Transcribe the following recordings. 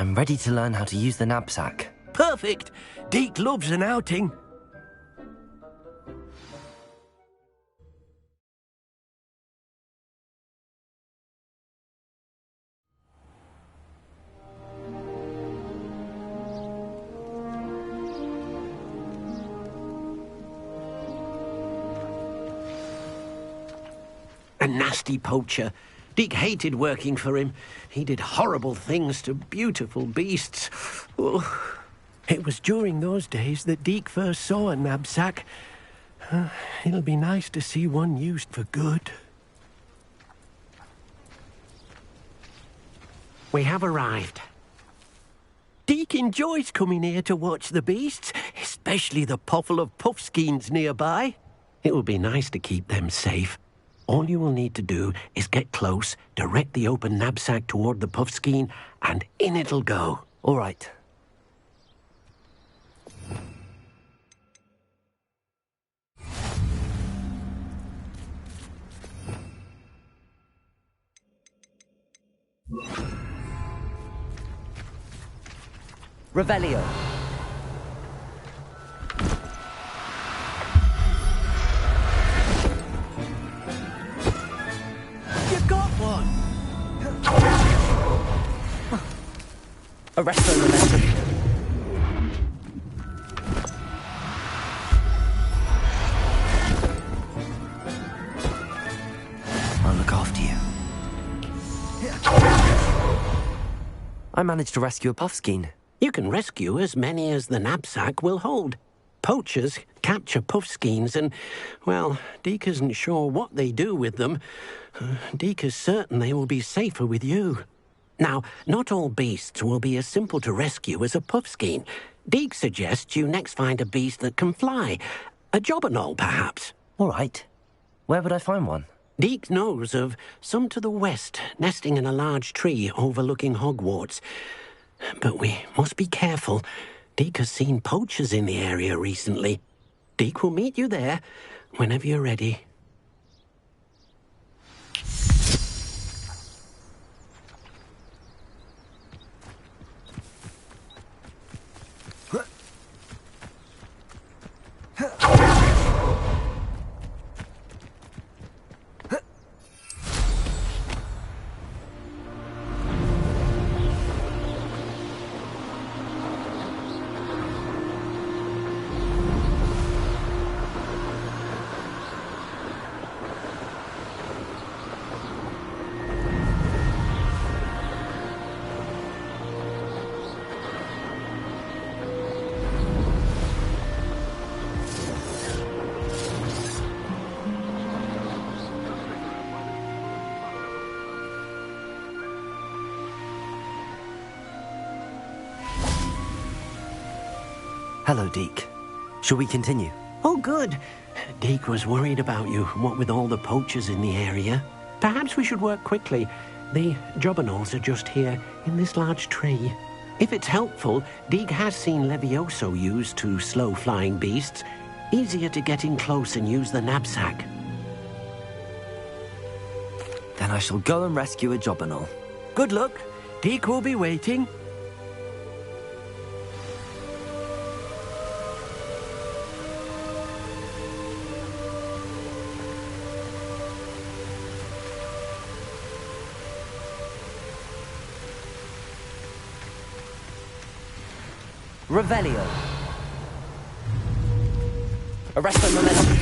I'm ready to learn how to use the knapsack. Perfect! Deke loves an outing. A nasty poacher. Deke hated working for him. He did horrible things to beautiful beasts. Oh. It was during those days that Deke first saw a knapsack. It'll be nice to see one used for good. We have arrived. Deke enjoys coming here to watch the beasts, especially the potful of puffskeins nearby. It will be nice to keep them safe. All you will need to do is get close, direct the open knapsack toward the puffskein, and in it'll go. All right. Revelio. You got one! Arresto momentum. I'll look after you. I managed to rescue a puffskein. You can rescue as many as the knapsack will hold. Poachers capture puffskeins and, well, Deke isn't sure what they do with them. Deke is certain they will be safer with you. Now, not all beasts will be as simple to rescue as a puffskein. Deke suggests you next find a beast that can fly. A jobberknoll, perhaps. All right. Where would I find one? Deke knows of some to the west, nesting in a large tree overlooking Hogwarts. But we must be careful. Deke has seen poachers in the area recently. Deke will meet you there whenever you're ready. Hello, Deke. Shall we continue? Oh, good. Deke was worried about you, what with all the poachers in the area. Perhaps we should work quickly. The jobberknolls are just here, in this large tree. If it's helpful, Deke has seen Levioso used to slow flying beasts. Easier to get in close and use the knapsack. Then I shall go and rescue a jobberknoll. Good luck. Deke will be waiting. Revelio. Arresto momentum.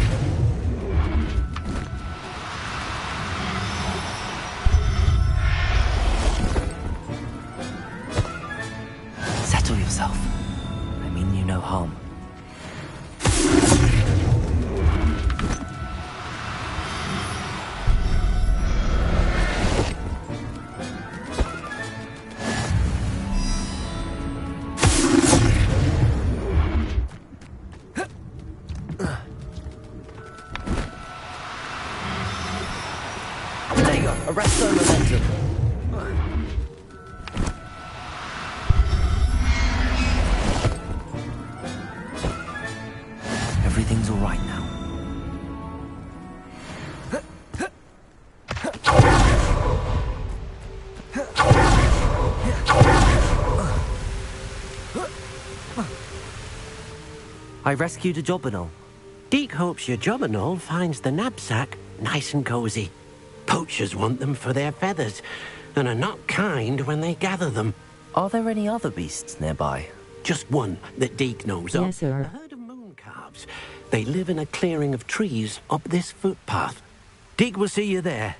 Settle yourself. I mean you no harm. Arresto momentum. I rescued a jobberknoll. Deke hopes your jobberknoll finds the knapsack nice and cozy. Poachers want them for their feathers, and are not kind when they gather them. Are there any other beasts nearby? Just one that Deke knows of. Yes, sir. A herd of moon calves. They live in a clearing of trees up this footpath. Deke will see you there.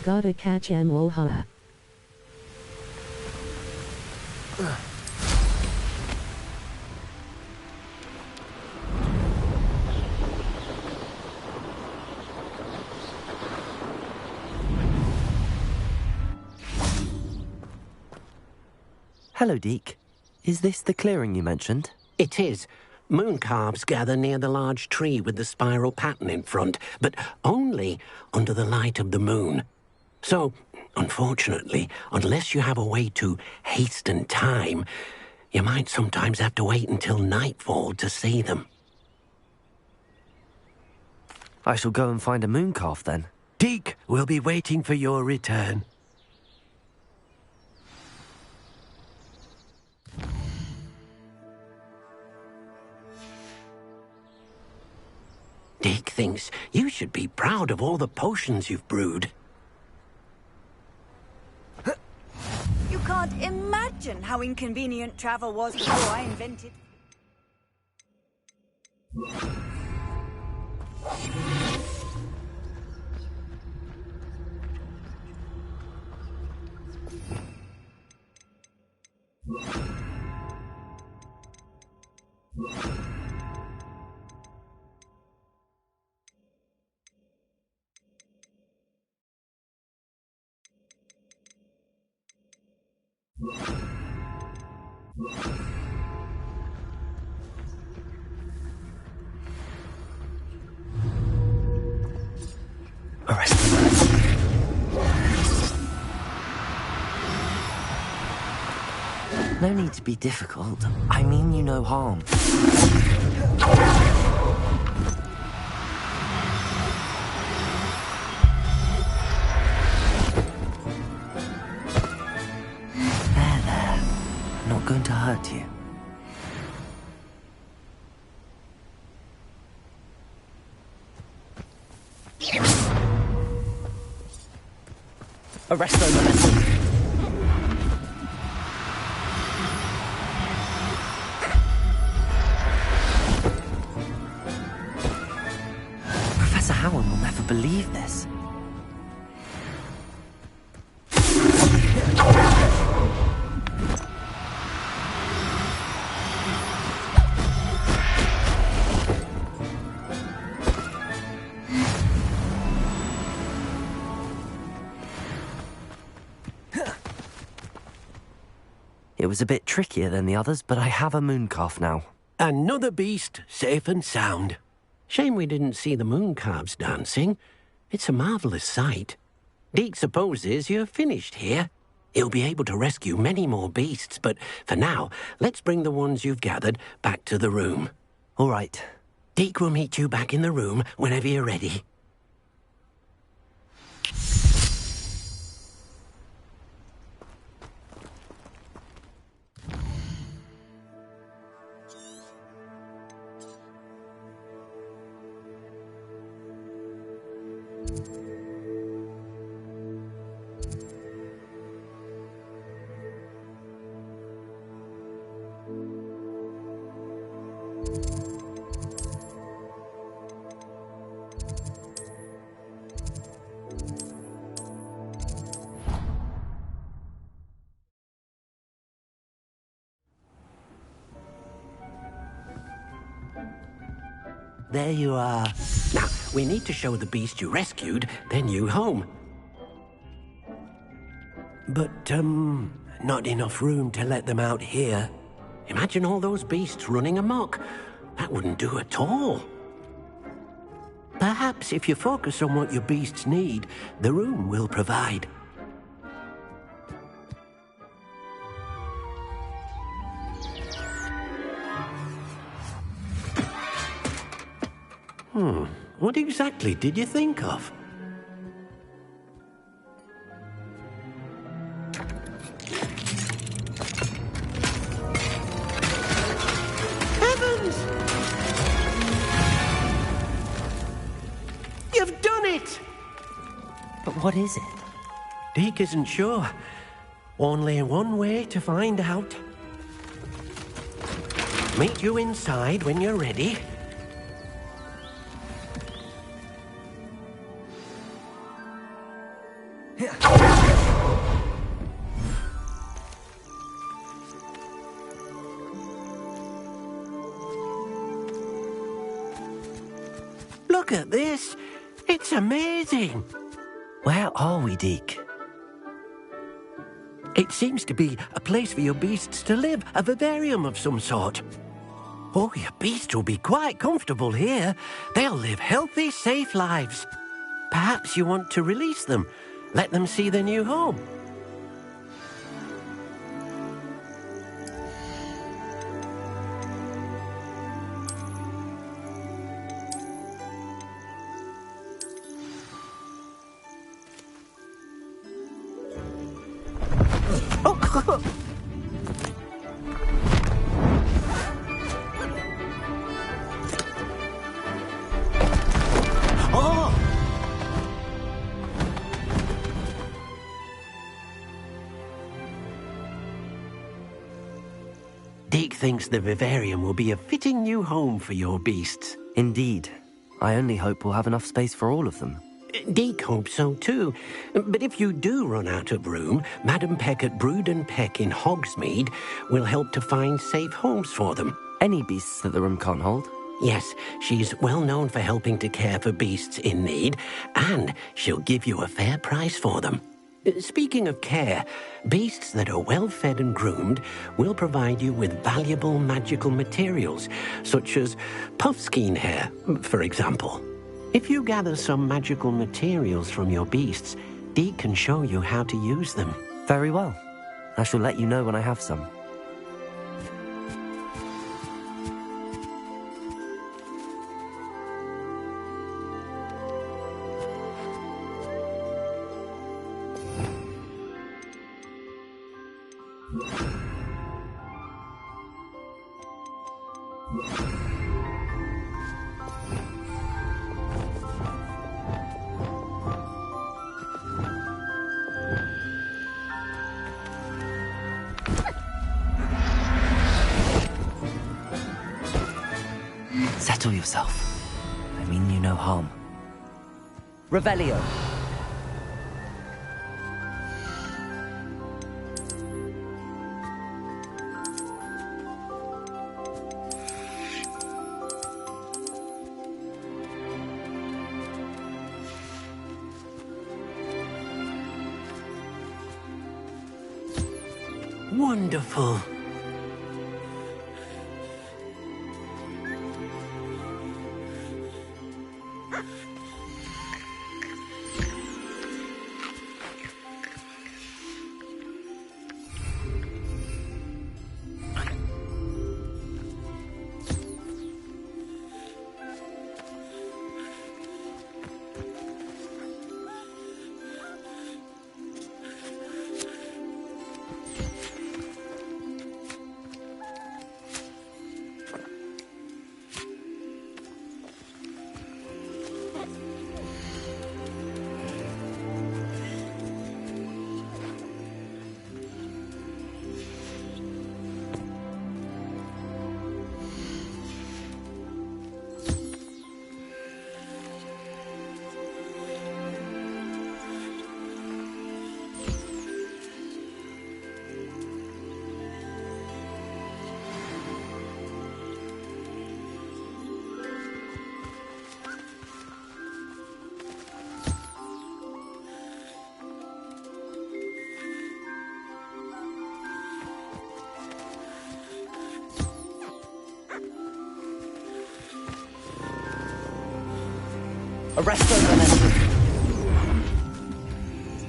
Gotta catch and woha. Hello, Deke. Is this the clearing you mentioned? It is. Moon calves gather near the large tree with the spiral pattern in front, but only under the light of the moon. So, unfortunately, unless you have a way to hasten time, you might sometimes have to wait until nightfall to see them. I shall go and find a moon calf then. Deke will be waiting for your return. Deke thinks you should be proud of all the potions you've brewed. You can't imagine how inconvenient travel was before I invented... Arrest them. No need to be difficult. I mean you no harm. There. I'm not going to hurt you. Arresto momentum. Professor Howard will never believe this. It was a bit trickier than the others, but I have a moon calf now. Another beast, safe and sound. Shame we didn't see the moon calves dancing. It's a marvellous sight. Deke supposes you're finished here. He'll be able to rescue many more beasts, but for now, let's bring the ones you've gathered back to the room. All right. Deke will meet you back in the room whenever you're ready. There you are. Now, we need to show the beast you rescued their new home. But, not enough room to let them out here. Imagine all those beasts running amok. That wouldn't do at all. Perhaps if you focus on what your beasts need, the room will provide. What exactly did you think of? Heavens! You've done it! But what is it? Deke isn't sure. Only one way to find out. Meet you inside when you're ready. Look at this. It's amazing. Where are we, Deke? It seems to be a place for your beasts to live, a vivarium of some sort. Oh, your beasts will be quite comfortable here. They'll live healthy, safe lives. Perhaps you want to release them, let them see their new home. Deke thinks the vivarium will be a fitting new home for your beasts. Indeed. I only hope we'll have enough space for all of them. Deke hopes so too. But if you do run out of room, Madam Peck at Brood and Peck in Hogsmeade will help to find safe homes for them. Any beasts that the room can't hold? Yes, she's well known for helping to care for beasts in need, and she'll give you a fair price for them. Speaking of care, beasts that are well fed and groomed will provide you with valuable magical materials, such as puffskein hair, for example. If you gather some magical materials from your beasts, Deke can show you how to use them. Very well. I shall let you know when I have some. Settle yourself. I mean you no harm. Revelio. Wonderful.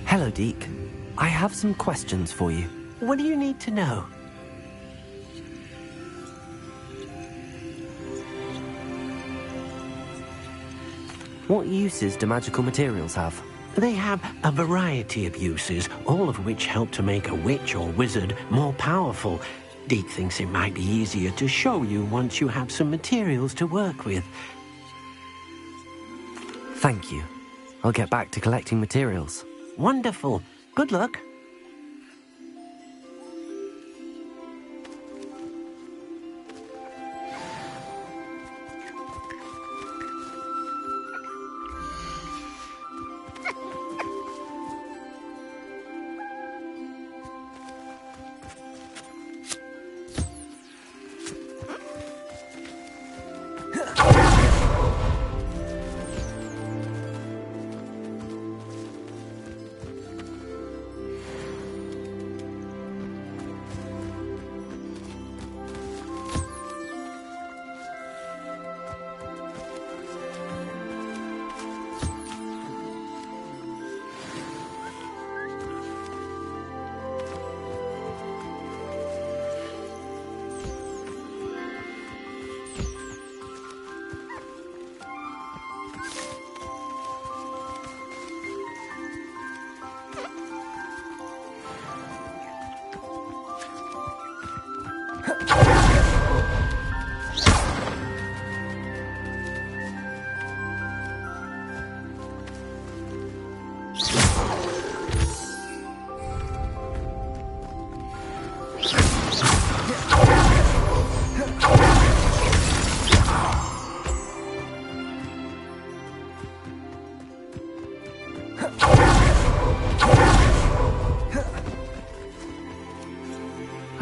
Hello, Deke. I have some questions for you. What do you need to know? What uses do magical materials have? They have a variety of uses, all of which help to make a witch or wizard more powerful. Deke thinks it might be easier to show you once you have some materials to work with. Thank you. I'll get back to collecting materials. Wonderful. Good luck.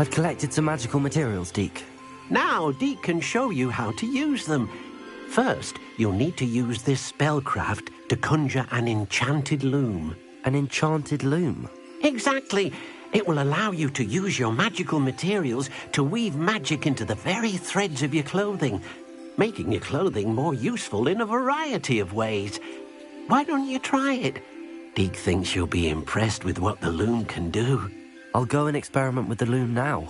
I've collected some magical materials, Deke. Now, Deke can show you how to use them. First, you'll need to use this spellcraft to conjure an enchanted loom. An enchanted loom? Exactly. It will allow you to use your magical materials to weave magic into the very threads of your clothing, making your clothing more useful in a variety of ways. Why don't you try it? Deke thinks you'll be impressed with what the loom can do. I'll go and experiment with the loom now.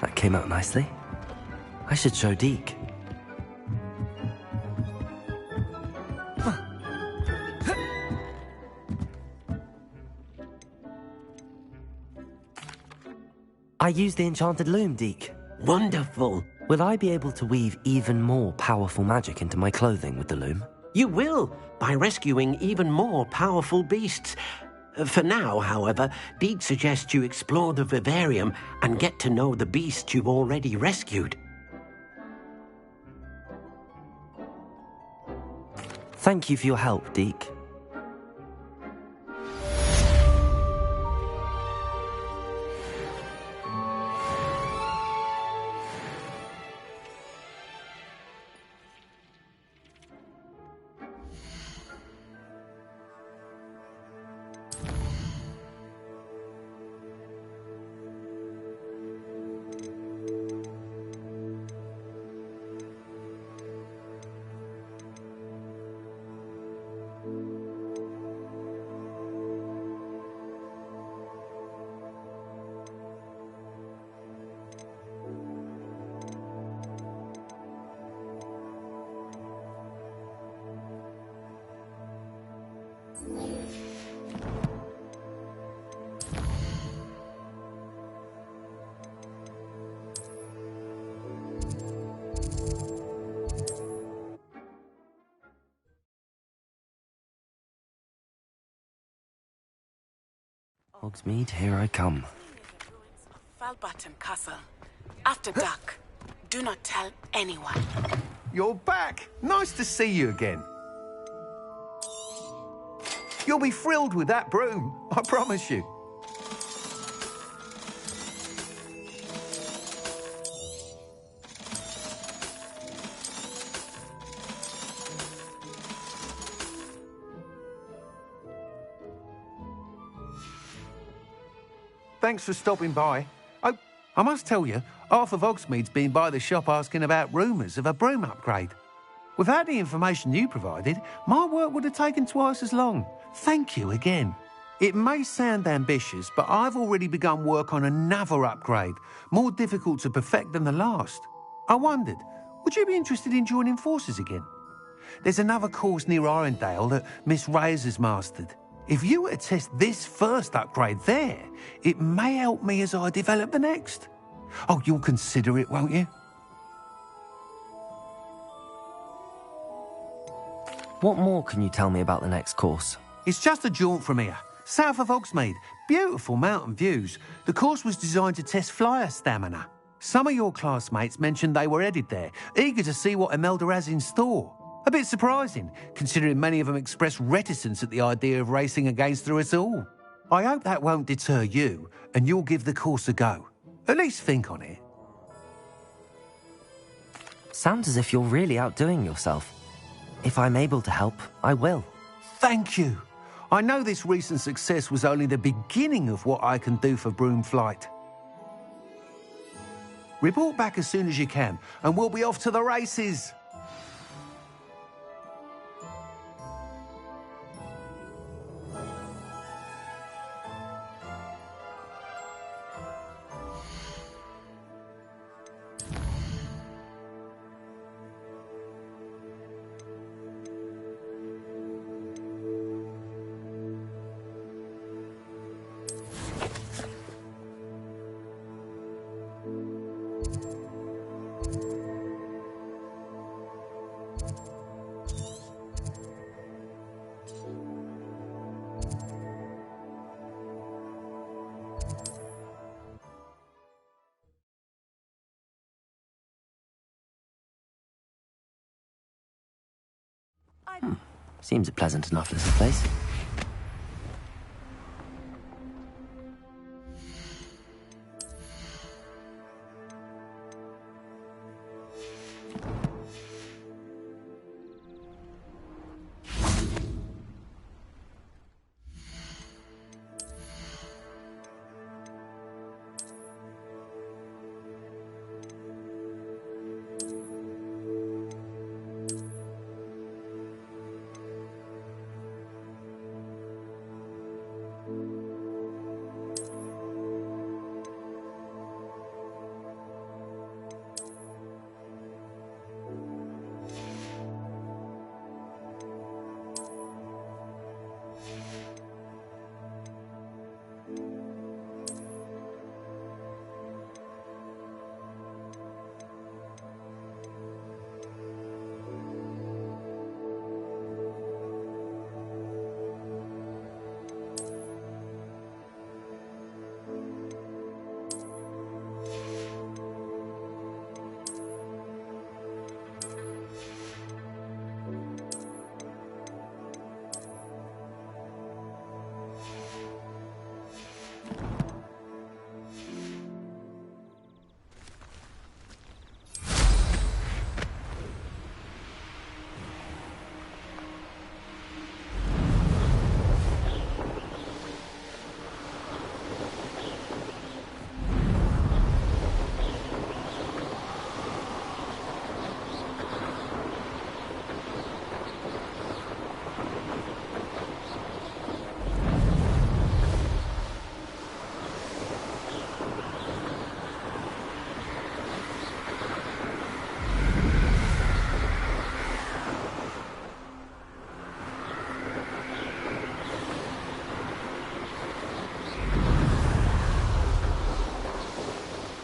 That came out nicely. I should show Deke. I used the enchanted loom, Deke. Wonderful. Will I be able to weave even more powerful magic into my clothing with the loom? You will, by rescuing even more powerful beasts. For now, however, Deke suggests you explore the vivarium and get to know the beasts you've already rescued. Thank you for your help, Deke. Hogsmeade, here I come. Falbutton Castle. After dark. Do not tell anyone. You're back. Nice to see you again. You'll be thrilled with that broom, I promise you. Thanks for stopping by. Oh, I must tell you, half of Hogsmeade's been by the shop asking about rumours of a broom upgrade. Without the information you provided, my work would have taken twice as long. Thank you again. It may sound ambitious, but I've already begun work on another upgrade, more difficult to perfect than the last. I wondered, would you be interested in joining forces again? There's another course near Arendelle that Miss Reyes has mastered. If you were to test this first upgrade there, it may help me as I develop the next. Oh, you'll consider it, won't you? What more can you tell me about the next course? It's just a jaunt from here, south of Hogsmeade. Beautiful mountain views. The course was designed to test flyer stamina. Some of your classmates mentioned they were headed there, eager to see what Imelda has in store. A bit surprising, considering many of them expressed reticence at the idea of racing against her at all. I hope that won't deter you, and you'll give the course a go. At least think on it. Sounds as if you're really outdoing yourself. If I'm able to help, I will. Thank you. I know this recent success was only the beginning of what I can do for broom flight. Report back as soon as you can, and we'll be off to the races. Seems a pleasant enough little place.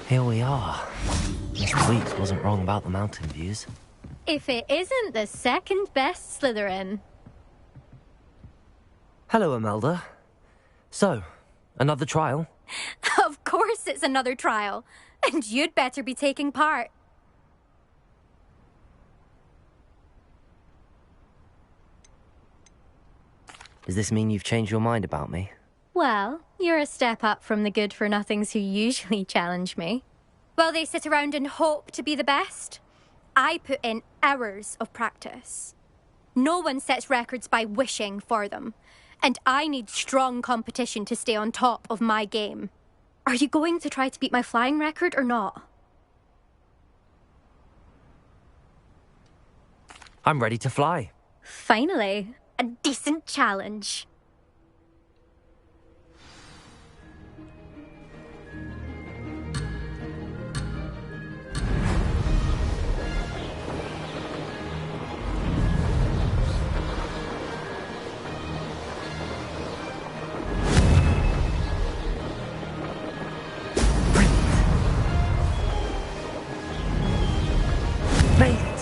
Here we are. Miss Tweaks wasn't wrong about the mountain views. If it isn't the second best Slytherin. Hello, Imelda. So, another trial? Of course it's another trial. And you'd better be taking part. Does this mean you've changed your mind about me? Well, you're a step up from the good-for-nothings who usually challenge me. While they sit around and hope to be the best, I put in hours of practice. No one sets records by wishing for them, and I need strong competition to stay on top of my game. Are you going to try to beat my flying record or not? I'm ready to fly. Finally, a decent challenge. Made it!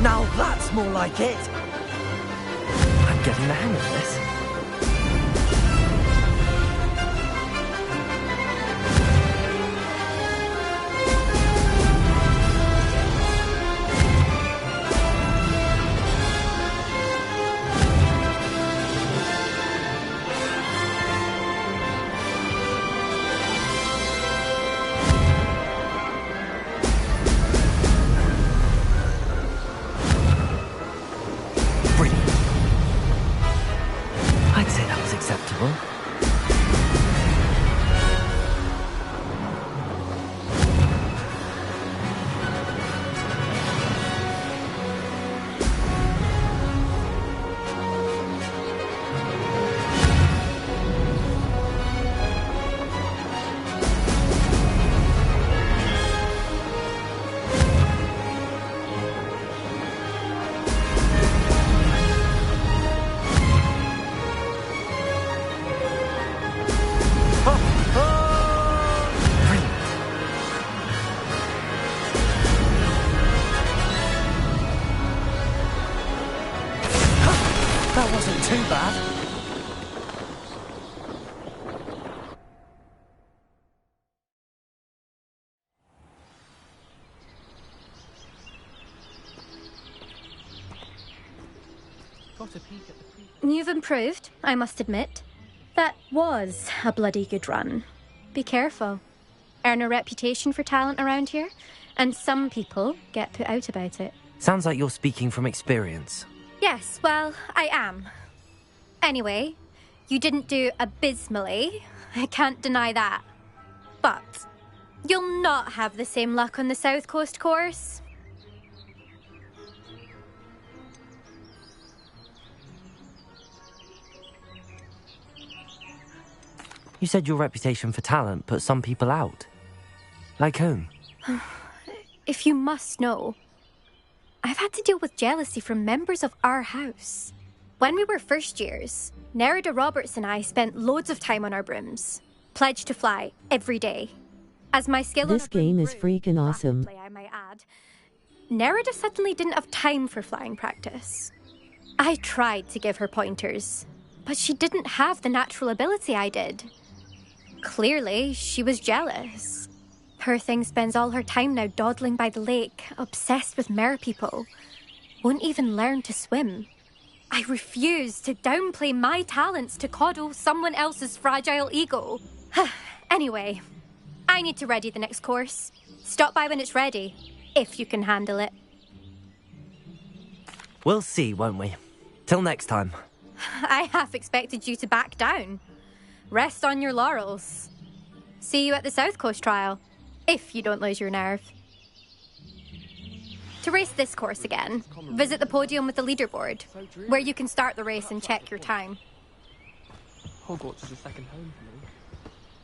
Now that's more like it! I'm getting the hang of this. Brilliant. I'd say that was acceptable. Brilliant. That wasn't too bad. You've improved, I must admit. That was a bloody good run. Be careful. Earn a reputation for talent around here, and some people get put out about it. Sounds like you're speaking from experience. Yes, well, I am. Anyway, you didn't do abysmally. I can't deny that. But you'll not have the same luck on the South Coast course. You said your reputation for talent put some people out. Like whom? If you must know, I've had to deal with jealousy from members of our house. When we were first years, Nerida Roberts and I spent loads of time on our brooms, pledged to fly every day. As my skill This on a broom game is grew, freaking awesome. rapidly, I might add, Nerida suddenly didn't have time for flying practice. I tried to give her pointers, but she didn't have the natural ability I did. Clearly, she was jealous. Poor thing spends all her time now dawdling by the lake, obsessed with merpeople. Won't even learn to swim. I refuse to downplay my talents to coddle someone else's fragile ego. Anyway, I need to ready the next course. Stop by when it's ready, if you can handle it. We'll see, won't we? Till next time. I half expected you to back down. Rest on your laurels. See you at the South Coast trial, if you don't lose your nerve. To race this course again, visit the podium with the leaderboard, where you can start the race and check your time. Hogwarts is a second home for me.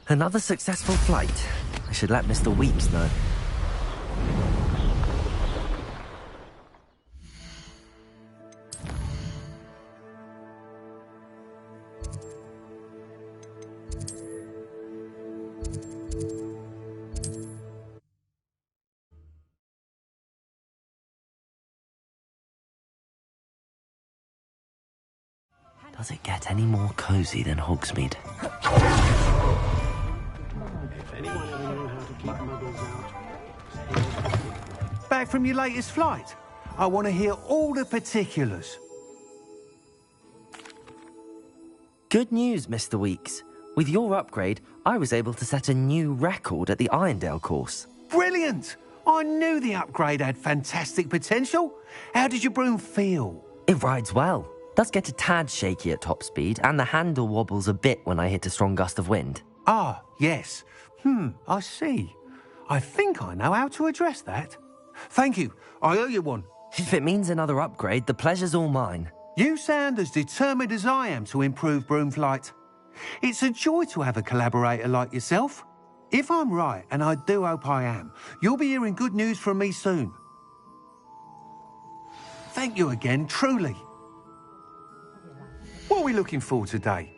Another successful flight. I should let Mr. Weeks know. Does it get any more cozy than Hogsmeade? Back from your latest flight? I want to hear all the particulars. Good news, Mr. Weeks. With your upgrade, I was able to set a new record at the Irondale course. Brilliant! I knew the upgrade had fantastic potential. How did your broom feel? It rides well. Does get a tad shaky at top speed, and the handle wobbles a bit when I hit a strong gust of wind. Ah, yes. I see. I think I know how to address that. Thank you. I owe you one. If it means another upgrade, the pleasure's all mine. You sound as determined as I am to improve broom flight. It's a joy to have a collaborator like yourself. If I'm right, and I do hope I am, you'll be hearing good news from me soon. Thank you again, truly. What are we looking for today?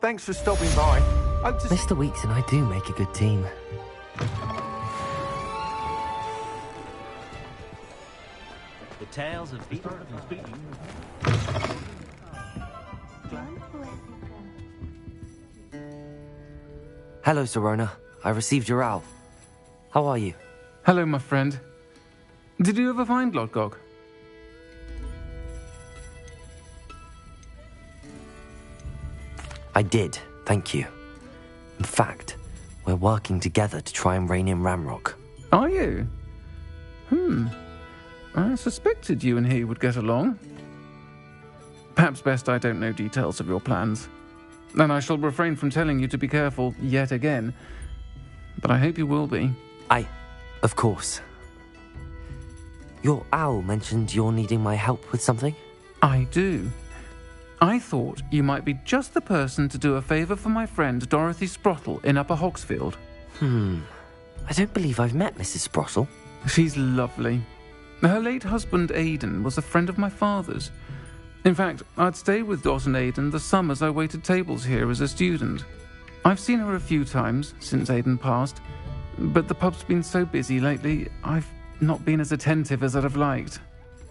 Thanks for stopping by. Hope to Mr. Weeks and I do make a good team. The tales of Hello, Serona. I received your owl. How are you? Hello, my friend. Did you ever find Lodgog? I did, thank you. In fact, we're working together to try and rein in Ramrock. Are you? I suspected you and he would get along. Perhaps best I don't know details of your plans. And I shall refrain from telling you to be careful yet again. But I hope you will be. Of course. Your owl mentioned you're needing my help with something? I do. I thought you might be just the person to do a favour for my friend Dorothy Sprottle in Upper Hogsfield. I don't believe I've met Mrs. Sprottle. She's lovely. Her late husband Aidan was a friend of my father's. In fact, I'd stayed with Dot and Aidan the summers I waited tables here as a student. I've seen her a few times since Aidan passed, but the pub's been so busy lately, I've not been as attentive as I'd have liked.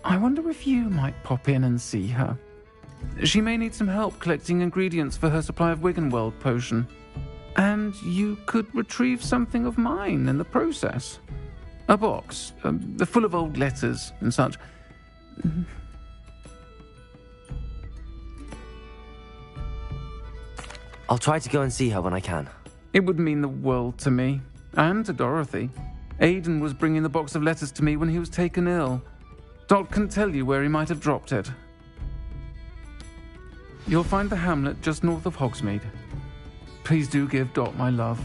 I wonder if you might pop in and see her. She may need some help collecting ingredients for her supply of Wiggenweld potion. And you could retrieve something of mine in the process. A box, full of old letters and such. I'll try to go and see her when I can. It would mean the world to me, and to Dorothy. Aidan was bringing the box of letters to me when he was taken ill. Dot can tell you where he might have dropped it. You'll find the hamlet just north of Hogsmeade. Please do give Dot my love.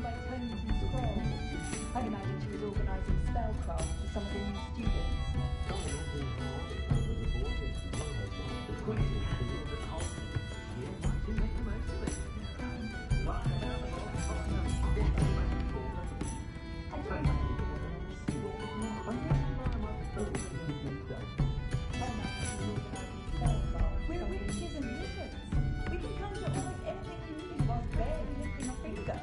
written by tomes and scrolls. I'd imagine she was organising spellcraft for some of the new students. We're witches and wizards. We can conjure almost anything we need while barely lifting a finger.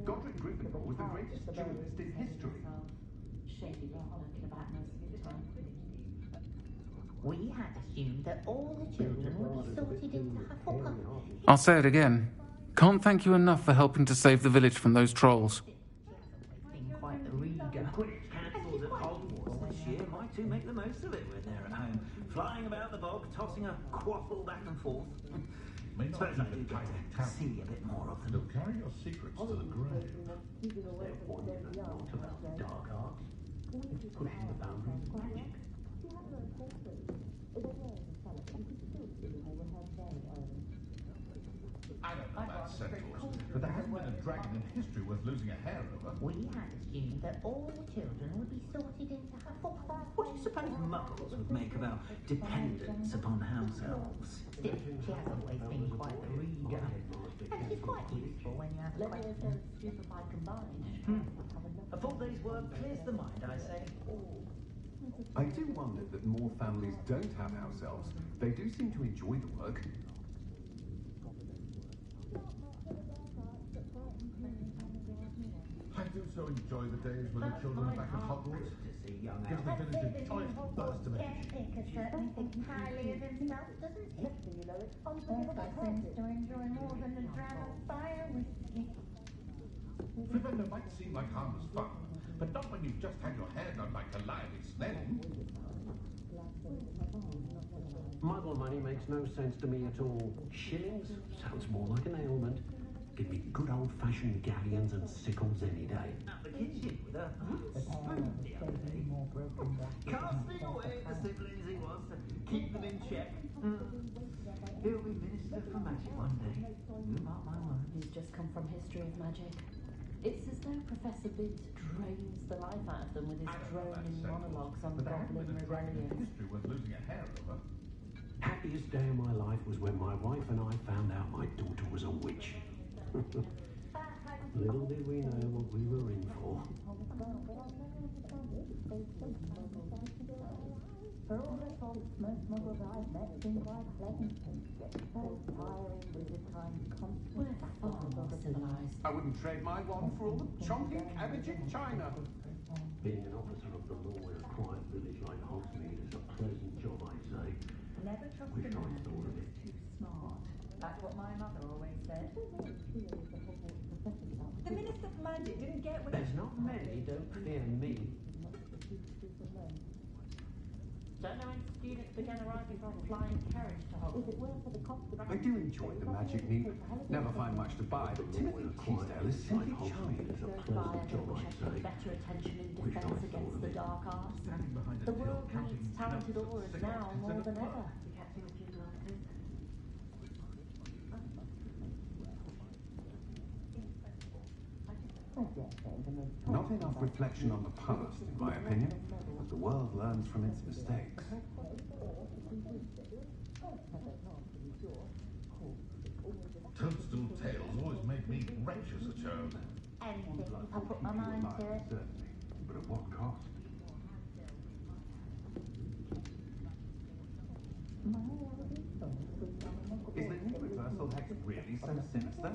Godric Gryffindor was the greatest duelist in history. We had assumed that all the children would be sorted into Hufflepuff. I'll say it again. Can't thank you enough for helping to save the village from those trolls. Been quite a reader. Quidditch cancelled at Hogwarts this year. Might too make the most of it when they're at home. Flying about the bog, tossing a quaffle back and forth. Suppose I do get to see a bit more of them. They'll carry your secrets to the grave. They're warning us not about the dark arts. It's pushing the boundaries of magic. I don't know about centrals, but there hasn't been a dragon in history worth losing a hair over. We had assumed that all the children would be sorted into Hufflepuff. What do you suppose Muggles would make about dependence upon house elves? Still, she has always been quite a reader. And she's quite useful when you have a question stupefied combined. A full day's work clears the mind, I say. I do wonder that more families don't have house elves. They do seem to enjoy the work. I do so enjoy the days when the children are back at Hogwarts. Gives the village a joyous burst of energy. Caretaker certainly thinks highly of himself, doesn't he? Seems to enjoy more than a dram of fire whiskey. Flipping might seem like harmless fun, but not when you've just had your hair done by Calliope Snelling. Muggle money makes no sense to me at all. Shillings sounds more like an ailment. Give me good old-fashioned galleons and sickles any day. Out the kitchen with a spoon the other day. Casting away the siblings he was to keep them in check. He'll be Minister for Magic one day. You mark my words. He's just come from history of magic. It's as though Professor Biggs drains the life out of them with his droning monologues on goblin rebellions. History worth losing a hair over. Happiest day of my life was when my wife and I found out my daughter was a witch. Little did we know what we were in for. For all the faults most muggles I've met seem quite pleasant. Those tiring wizard times constantly. We're far more civilized. I wouldn't trade my wand for all the chonky cabbage in China. Being an officer of the law in a quiet village like Hogsmeade is a pleasant job, I'd say. Never trust Wish a I'd man thought of it. who's too smart. That's what my mother always said. The Minister for Magic didn't get what There's not many, don't fear me. Don't know when students began arriving from flying carriage to Hogwarts. I do enjoy the magic neat. Never find much to buy, but Timothy Teasdale is simply charming. Is a pleasant job, I'd say. better attention in Wish I'd defense thought against of the it. dark arts. Standing behind a The till world counting needs talented numbers of aurors cigarettes now more instead than of ever. work. You can't see what you'd like to. Not enough reflection on the past, in my opinion, but the world learns from its mistakes. Toadstool tales always made me wretched as a child. Anything. I'll put my mind to it. Certainly, but at what cost? Is the universal hex really so sinister?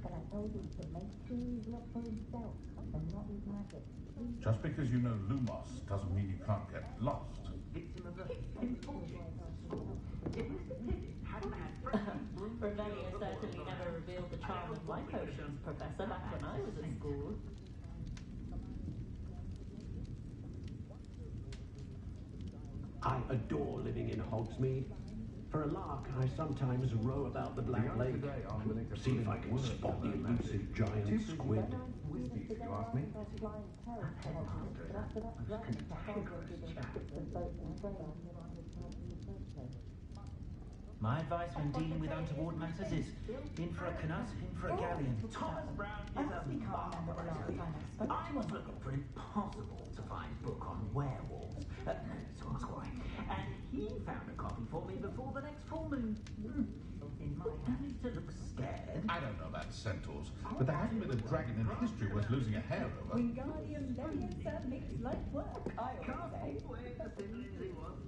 But I told you to make sure you look for himself and not his magic. Just because you know Lumos doesn't mean you can't get lost. Revelia certainly never revealed the charm of my potions, Professor, back when I was at school. I adore living in Hogsmeade. For a lark, I sometimes row about the Black Lake, see if I can spot the elusive giant squid. If you ask me. My advice when dealing with untoward matters is in for a canut, in for a galleon. Thomas Brown is a barber. I was looking for an impossible to find book on werewolves. No, to ask why. And he found a copy for me before the next full moon. Only to look scared. I don't know about centaurs, but there hasn't been a dragon in history worth losing a hair over. Wingardium Leviosa makes light work, I always say.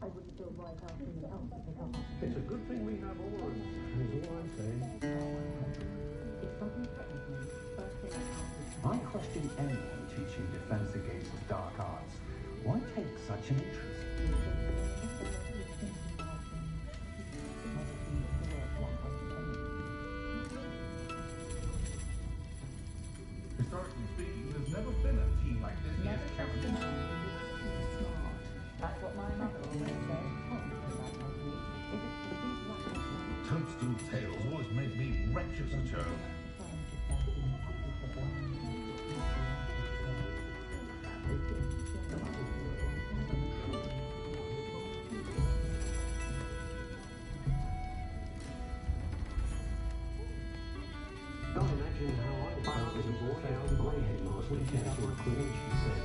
I would still write out in the house to pick up. It's a good thing we have oars, is all I'm saying. I question anyone teaching defense against dark arts. Why take such an interest? Historically speaking, there's never been a team like this in this county. That's what my mother always said. Toadstool tales always made me wretched as a child. I imagine how I felt as a boy out of my headmaster kept to a cool, she said.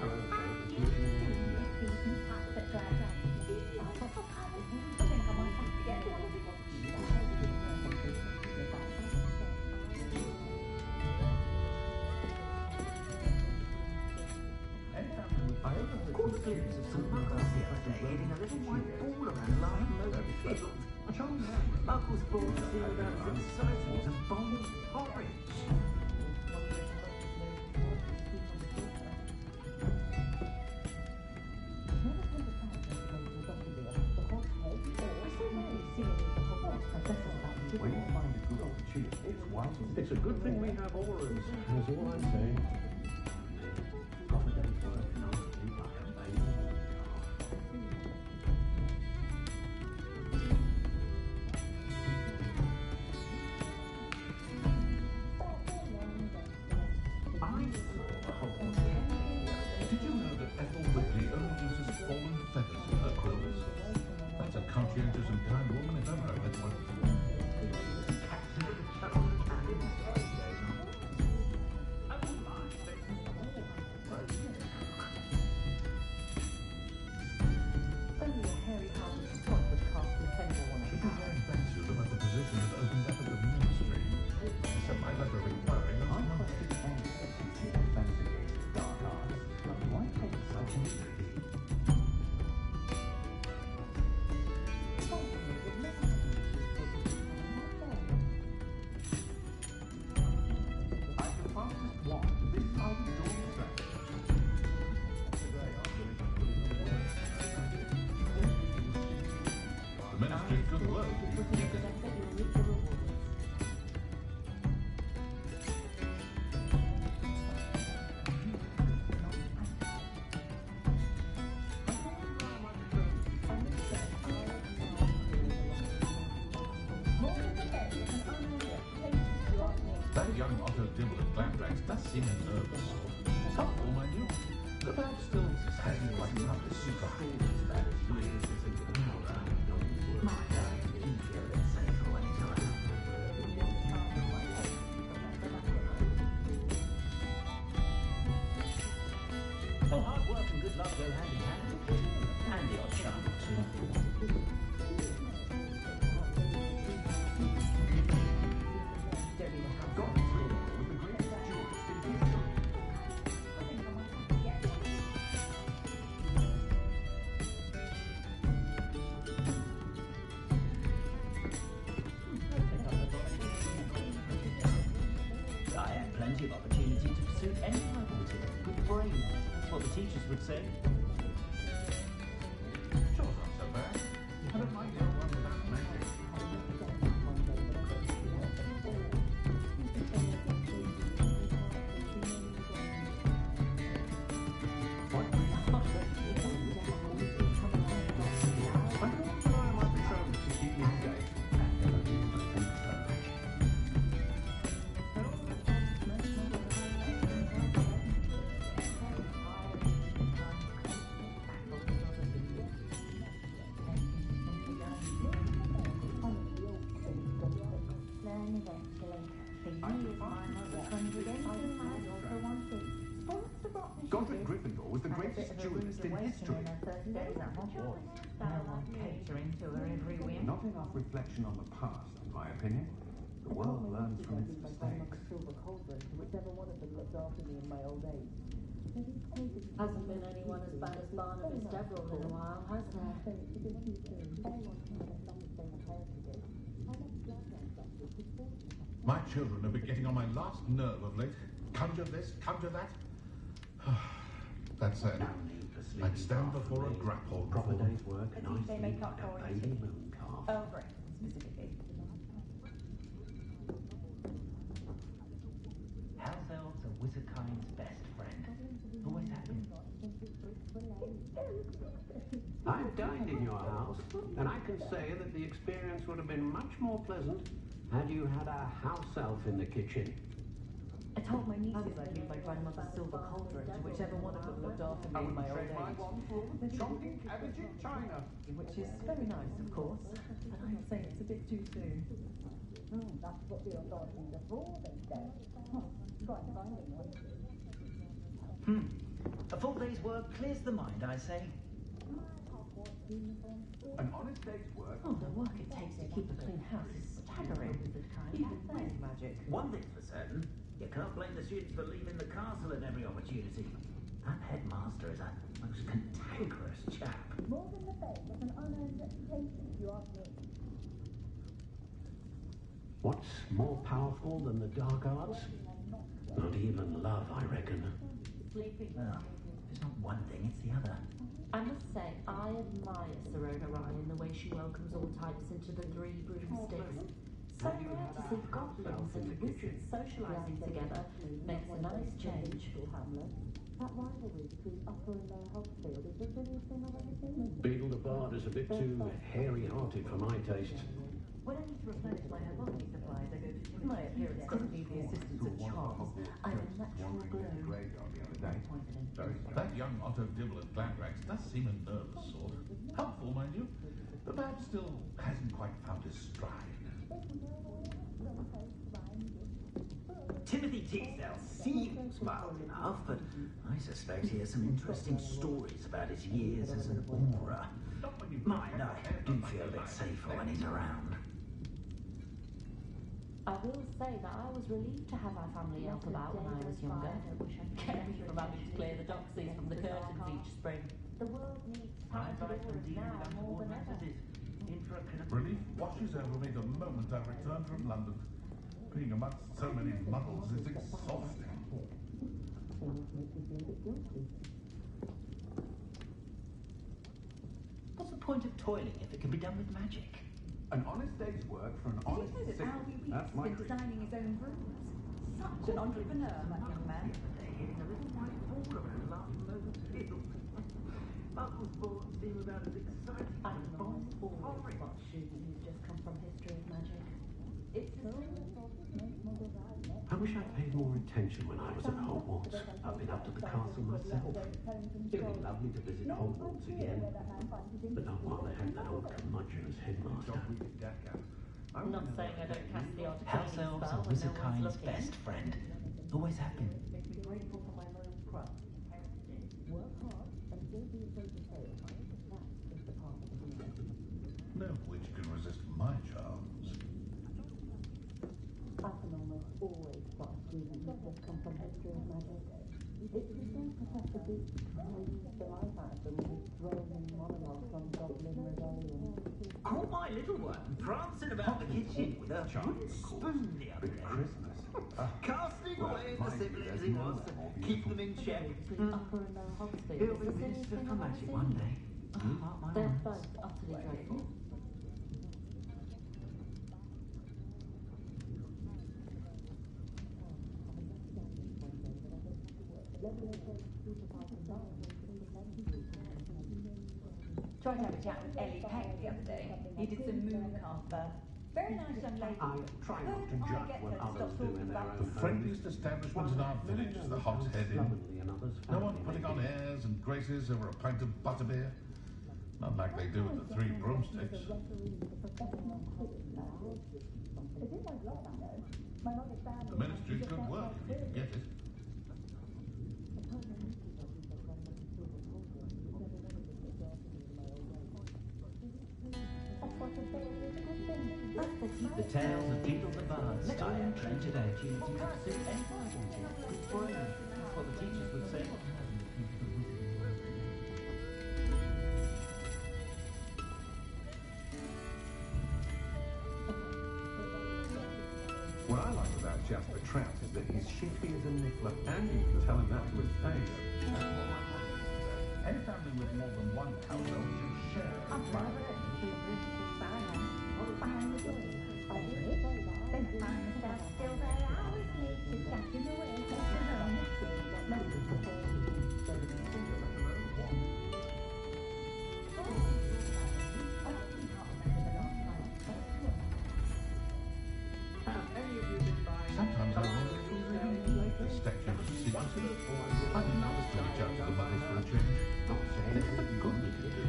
Her own I overheard the glimpse of some muggles the other day hitting a little white ball around a large motor field. Muggles balls seemed as exciting as a bowl of porridge. When you find a good opportunity, it's wise. It's a good thing we have oars, is all I'm saying. Half a day's work, and I'll sleep like a baby. Did you know that Ethel Whitley only uses fallen feathers in her quills? That's a conscientious and kind woman if ever I met one. Only a hairy-hearted Scot would cast the tender one She'd be very bad to them at the position that opened up at the ministry. Except my letter inquiring last month. Defense against dark arts. Why take such an interest? I can fastest walk this side of your track. The ministry's good work. That young Otto Dibble at Glamdrax does seem nervous. Comfortable, mind you, but perhaps still hasn't quite found his super height. So hard work and good luck go hand in hand. And the odd charm too. teachers would say. Sure, not so bad. I don't mind the old one without magic. Godric Gryffindor was the greatest duelist in history. Catering to her every whim. Not enough reflection on the past, in my opinion. The world learns from its mistakes. Whichever one of them looked after me in my old age. Hasn't been anyone as bad as Barnabas Deverell in a while, has there? My children have been getting on my last nerve of late. Conjure this, conjure that. That said, I'd stand before a grapple. Proper day's work, I and think I they make up for a it. baby moon calf. Oh, right, specifically. House elves are wizardkind's best friend. Always have been. I've dined in your house, and I can say that the experience would have been much more pleasant had you had a house elf in the kitchen. I told my nieces I'd leave my grandmother's silver cauldron to whichever one of them looked after me in my old age. Chongqing cabbage in China. Which is very nice, of course, but I'd say it's a bit too soon. That's what the authorities are for, they say. Try finding one. A full day's work clears the mind, I say. An honest day's work. Oh, the work it takes to keep a clean house is staggering. Even with magic. One thing's for certain, you can't blame the students for leaving the castle at every opportunity. That headmaster is a most cantankerous chap. More than the bed, with an unearned reputation, if you ask me. What's more powerful than the dark arts? Not even love, I reckon. Sleeping. Well, it's not one thing, it's the other. I must say, I admire Sirona Ryan the way she welcomes all types into the Three Broomsticks. So rare to see goblins and wizards socialising together makes a nice change. That rivalry between Upper and Lower Hogsfield is the silliest thing I've ever seen. Beetle the Bard is a bit too hairy-hearted for my taste. When I need to replenish my herbology supplies, I go to my appearance doesn't need the assistance of charms. I'm a natural glow. That young Otto Dibble at Glandrax does seem a nervous sort. Helpful, mind you, but perhaps still hasn't quite found his stride. Timothy Teasdale seems mild enough, but I suspect he has some interesting stories about his years as an aura. Mind, I do feel a bit safer when he's around. I will say that I was relieved to have our family elf about when I was younger. Kept me from having to clear the doxies from the curtains each spring. The world needs I'm right from dealing with more untoward than ever. matters. Relief washes over me the moment I return from London. Being amongst so many muggles is exhausting. What's the point of toiling if it can be done with magic? An honest day's work for an honest city. That's my dream. Designing his own rooms. Such an entrepreneur, that young man. Hitting a little white ball around last moment hill. Muggles sports seem about as exciting I as can bombs almost or always porridge. watch students who've just come from history of magic. It's I wish I'd paid more attention when I was at Hogwarts. I've been up to the castle myself. It would be lovely to visit Hogwarts again, but not while they have that old curmudgeon as headmaster. I'm not saying I don't cast the odd House cleaning elves spell are when no wizardkind's one's looking. best friend. Always have been. Makes me grateful for my loyal crust. Work hard and still be so to say. That is the part of the game. No witch can resist my charms. I can almost always spot students who just come from history of magic. It's the same Professor Beach that I've had them with droning monologues on Goblin Rebellion. Caught my little one prancing about the kitchen with a wooden spoon the other day. Christmas. Casting away the siblings he was to keep them in check. Upper and lower Hogsmeade. He'll be minister for magic one day. Mark my They're words. both utterly dreadful. Tried to have a chat with Ellie Peck the other day. He did some mooncalf birth. Very nice young lady. I try not to judge what others do in their own. The friendliest establishment in our village is the Hog's Head Inn. No one putting on airs and graces over a pint of butterbeer. Not like they do at the Three Broomsticks. The ministry's good work if you can get it. The tales of Beetle the Bard's style printed out units you could suit any I wanted. It's brilliant. That's what the teachers would say. What I like about Jasper Trout is that he's shifty as a niffler, and you can tell him that to his face. Any family with more than one household should share. Sometimes I wonder if we really need the statue of secrecy. I mean, I was to reach out to the mothers for a change. This is a good idea.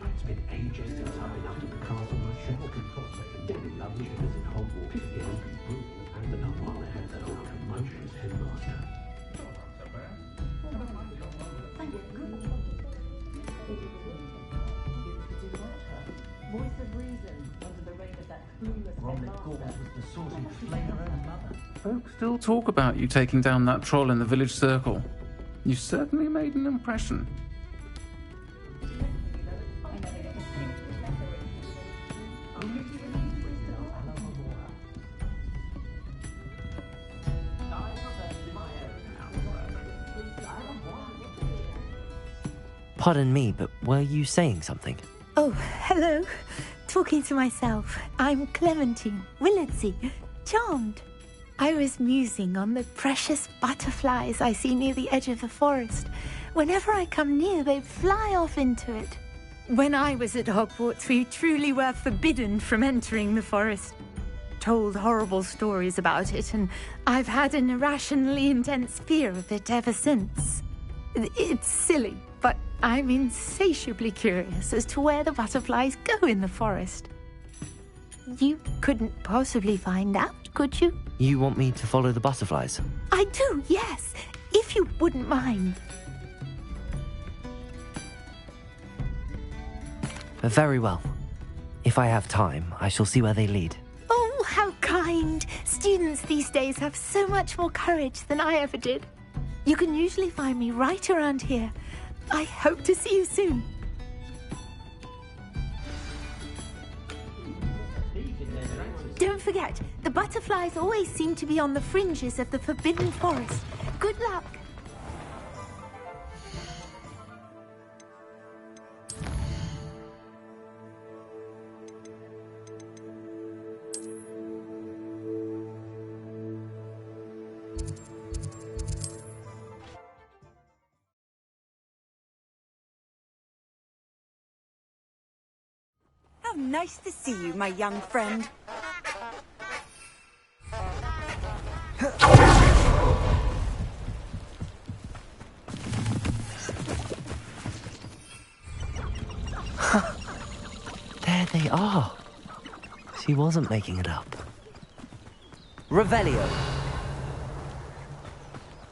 It's been ages since I've been up to the castle myself. It's been lovely to visit Hogwarts again, but not while they had that old curmudgeon as headmaster. Voice of reason under the reign of that clueless Romney Gaunt was the sort who'd flay her own mother. Folks still talk about you taking down that troll in the village circle. You certainly made an impression. Pardon me, but were you saying something? Oh, hello. Talking to myself. I'm Clementine Willardsey. Charmed. I was musing on the precious butterflies I see near the edge of the forest. Whenever I come near, they fly off into it. When I was at Hogwarts, we truly were forbidden from entering the forest. Told horrible stories about it, and I've had an irrationally intense fear of it ever since. It's silly, but I'm insatiably curious as to where the butterflies go in the forest. You couldn't possibly find out, could you? You want me to follow the butterflies? I do, yes, if you wouldn't mind. Very well. If I have time, I shall see where they lead. Oh, how kind. Students these days have so much more courage than I ever did. You can usually find me right around here. I hope to see you soon. Don't forget, the butterflies always seem to be on the fringes of the Forbidden Forest. Good luck. How nice to see you, my young friend. There they are. She wasn't making it up. Revelio.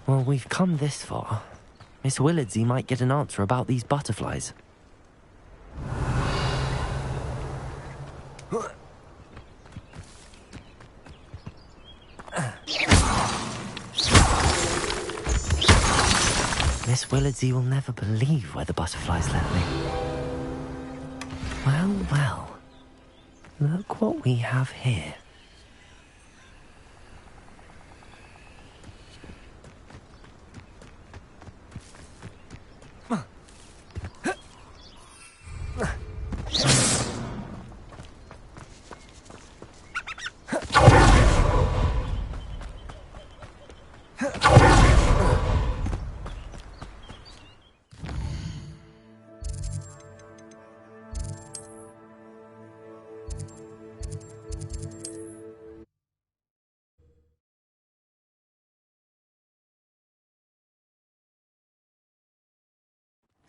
Well, we've come this far. Miss Willardsey might get an answer about these butterflies. Willitsy will never believe where the butterflies led me. Well, well. Look what we have here.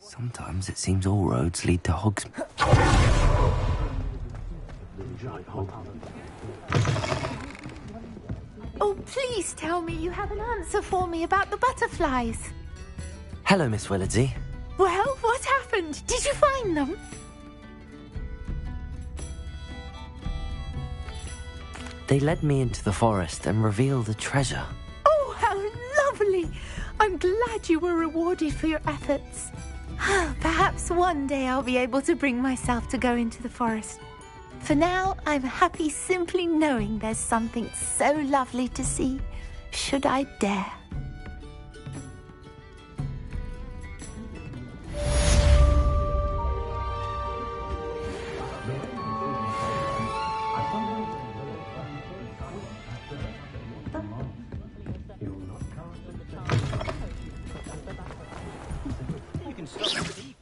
Sometimes it seems all roads lead to Hogsmeade. Oh, please tell me you have an answer for me about the butterflies. Hello, Miss Willitsy. Well, what happened? Did you find them? They led me into the forest and revealed a treasure. Oh, how lovely! I'm glad you were rewarded for your efforts. Perhaps one day I'll be able to bring myself to go into the forest. For now, I'm happy simply knowing there's something so lovely to see, should I dare. You can stop the thief.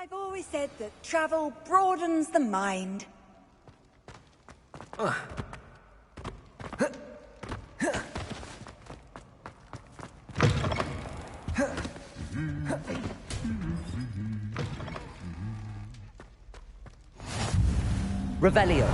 I've always said that travel broadens the mind. Revelio.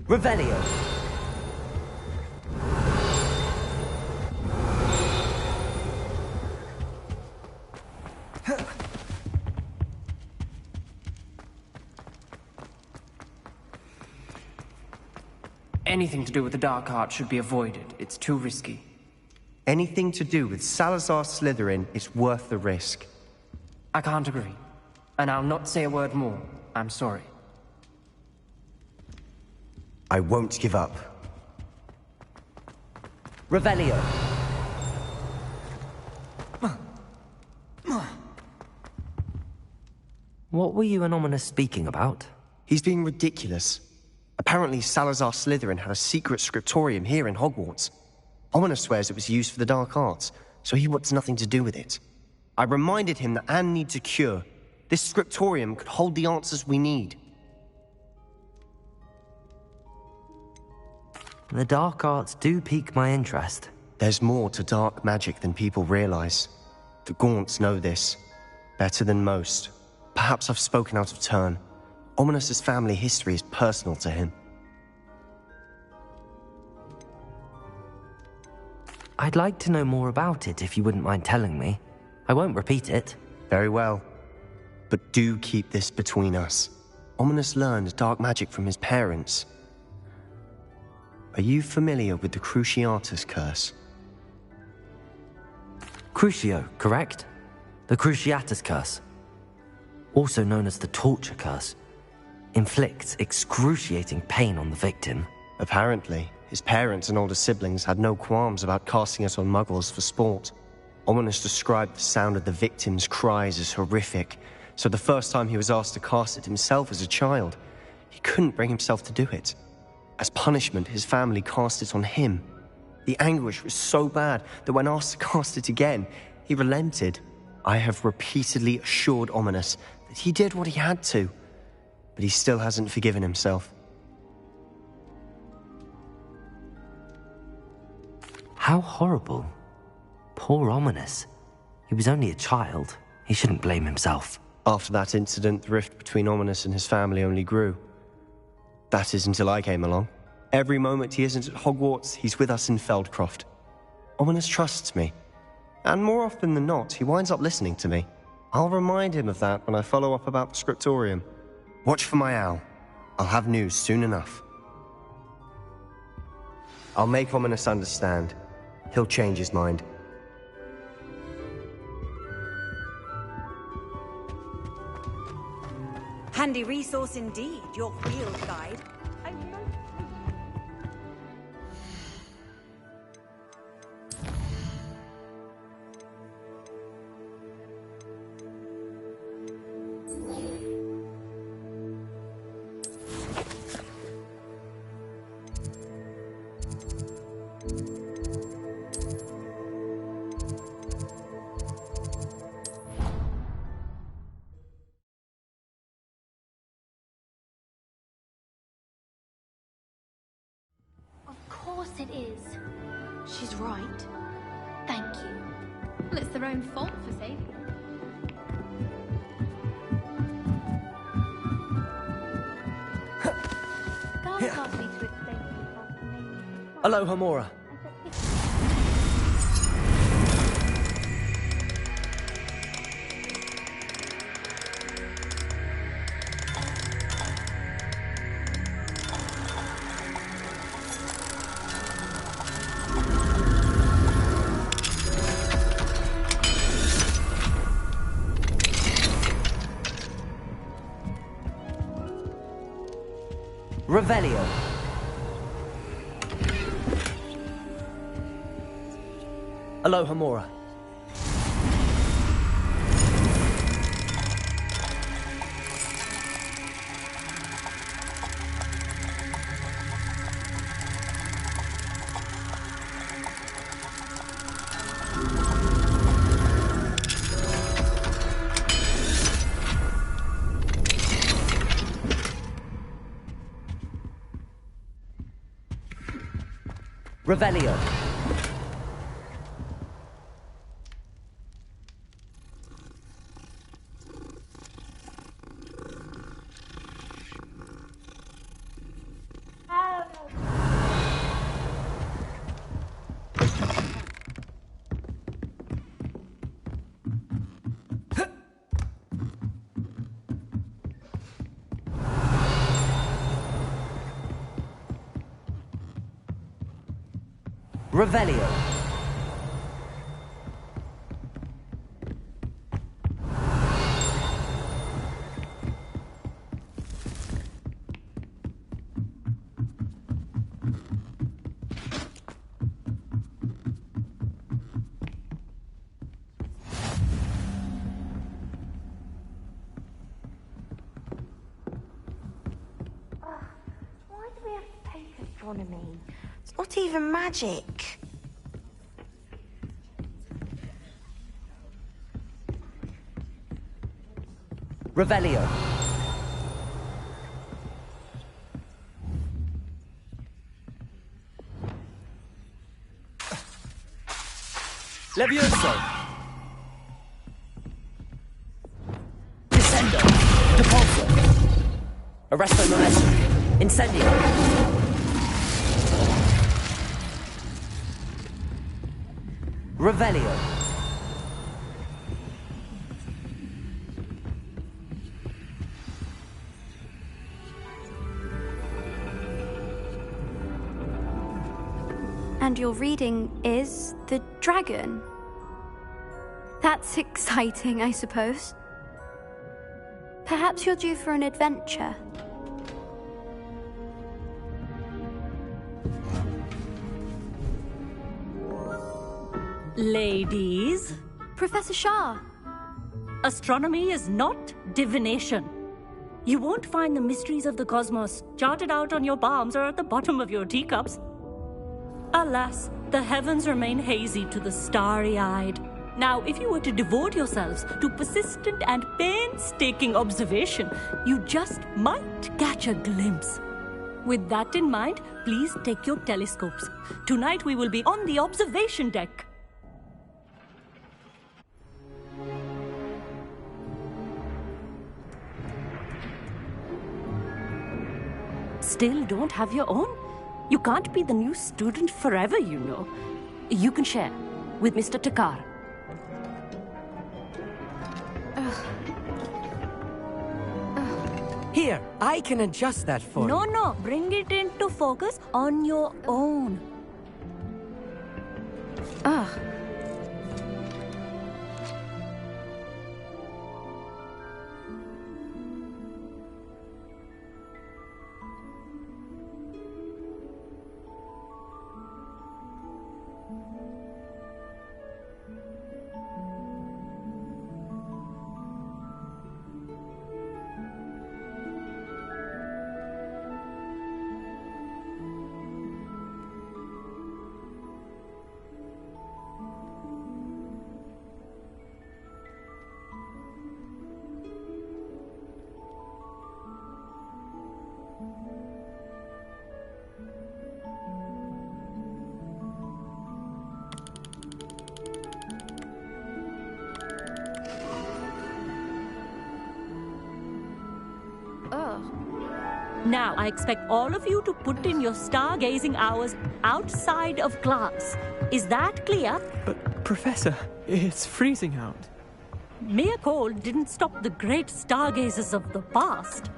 Revelio. Anything to do with the dark art should be avoided. It's too risky. Anything to do with Salazar Slytherin is worth the risk. I can't agree. And I'll not say a word more. I'm sorry. I won't give up. Revelio. What were you and Ominous speaking about? He's being ridiculous. Apparently, Salazar Slytherin had a secret scriptorium here in Hogwarts. Ominous swears it was used for the dark arts, so he wants nothing to do with it. I reminded him that Anne needs a cure. This scriptorium could hold the answers we need. The dark arts do pique my interest. There's more to dark magic than people realize. The Gaunts know this better than most. Perhaps I've spoken out of turn. Ominous's family history is personal to him. I'd like to know more about it if you wouldn't mind telling me. I won't repeat it. Very well. But do keep this between us. Ominous learned dark magic from his parents. Are you familiar with the Cruciatus curse? Crucio, correct? The Cruciatus curse. Also known as the torture curse. Inflicts excruciating pain on the victim. Apparently, his parents and older siblings had no qualms about casting it on muggles for sport. Ominous described the sound of the victim's cries as horrific, so the first time he was asked to cast it himself as a child, he couldn't bring himself to do it. As punishment, his family cast it on him. The anguish was so bad that when asked to cast it again, he relented. I have repeatedly assured Ominous that he did what he had to, but he still hasn't forgiven himself. How horrible. Poor Ominous. He was only a child. He shouldn't blame himself. After that incident, the rift between Ominous and his family only grew. That is until I came along. Every moment he isn't at Hogwarts, he's with us in Feldcroft. Ominous trusts me. And more often than not, he winds up listening to me. I'll remind him of that when I follow up about the scriptorium. Watch for my owl. I'll have news soon enough. I'll make Ominous understand. He'll change his mind. Handy resource indeed, your field guide. Of course it is. She's right. Thank you. Well, it's their own fault for saving her. Garth asked me to explain to you about the name. Hello, Hamora. Revelio. Hello, Hamora. Revelio. Revelio. astronomy. It's not even magic. Revelio. Levioso. Descendo. Depulso. Arresto Momentum. Incendio. Revelio. And your reading is the dragon. That's exciting, I suppose. Perhaps you're due for an adventure. Ladies. Professor Shah. Astronomy is not divination. You won't find the mysteries of the cosmos charted out on your palms or at the bottom of your teacups. Alas, the heavens remain hazy to the starry-eyed. Now, if you were to devote yourselves to persistent and painstaking observation, you just might catch a glimpse. With that in mind, please take your telescopes. Tonight we will be on the observation deck. Still don't have your own? You can't be the new student forever, you know. You can share with Mr. Takar. Here, I can adjust that for you. No, bring it into focus on your own. Now, I expect all of you to put in your stargazing hours outside of class. Is that clear? But, Professor, it's freezing out. Mere cold didn't stop the great stargazers of the past.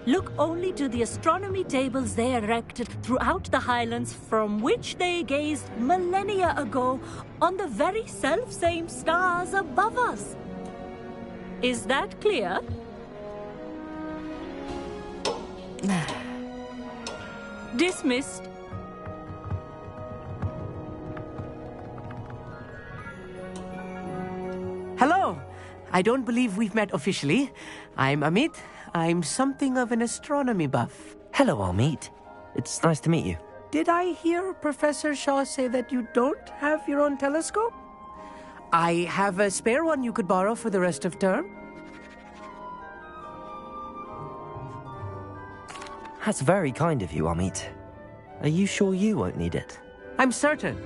Look only to the astronomy tables they erected throughout the Highlands from which they gazed millennia ago on the very self-same stars above us. Is that clear? Dismissed. Hello. I don't believe we've met officially. I'm Amit. I'm something of an astronomy buff. Hello, Amit. It's nice to meet you. Did I hear Professor Shaw say that you don't have your own telescope? I have a spare one you could borrow for the rest of term. That's very kind of you, Amit. Are you sure you won't need it? I'm certain.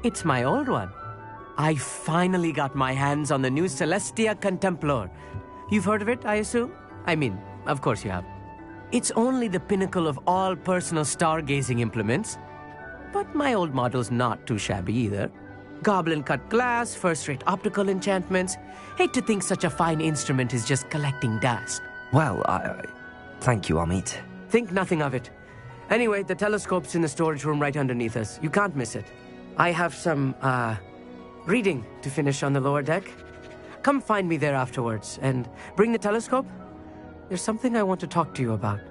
It's my old one. I finally got my hands on the new Celestia Contemplar. You've heard of it, I assume? I mean, of course you have. It's only the pinnacle of all personal stargazing implements. But my old model's not too shabby either. Goblin-cut glass, first-rate optical enchantments. Hate to think such a fine instrument is just collecting dust. Well, thank you, Amit. Think nothing of it. Anyway, the telescope's in the storage room right underneath us. You can't miss it. I have some, reading to finish on the lower deck. Come find me there afterwards, and bring the telescope. There's something I want to talk to you about.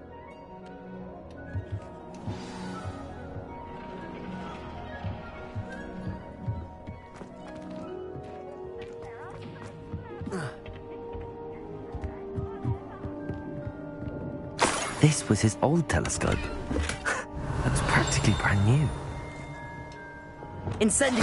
This was his old telescope. That's practically be brand new. Incendio!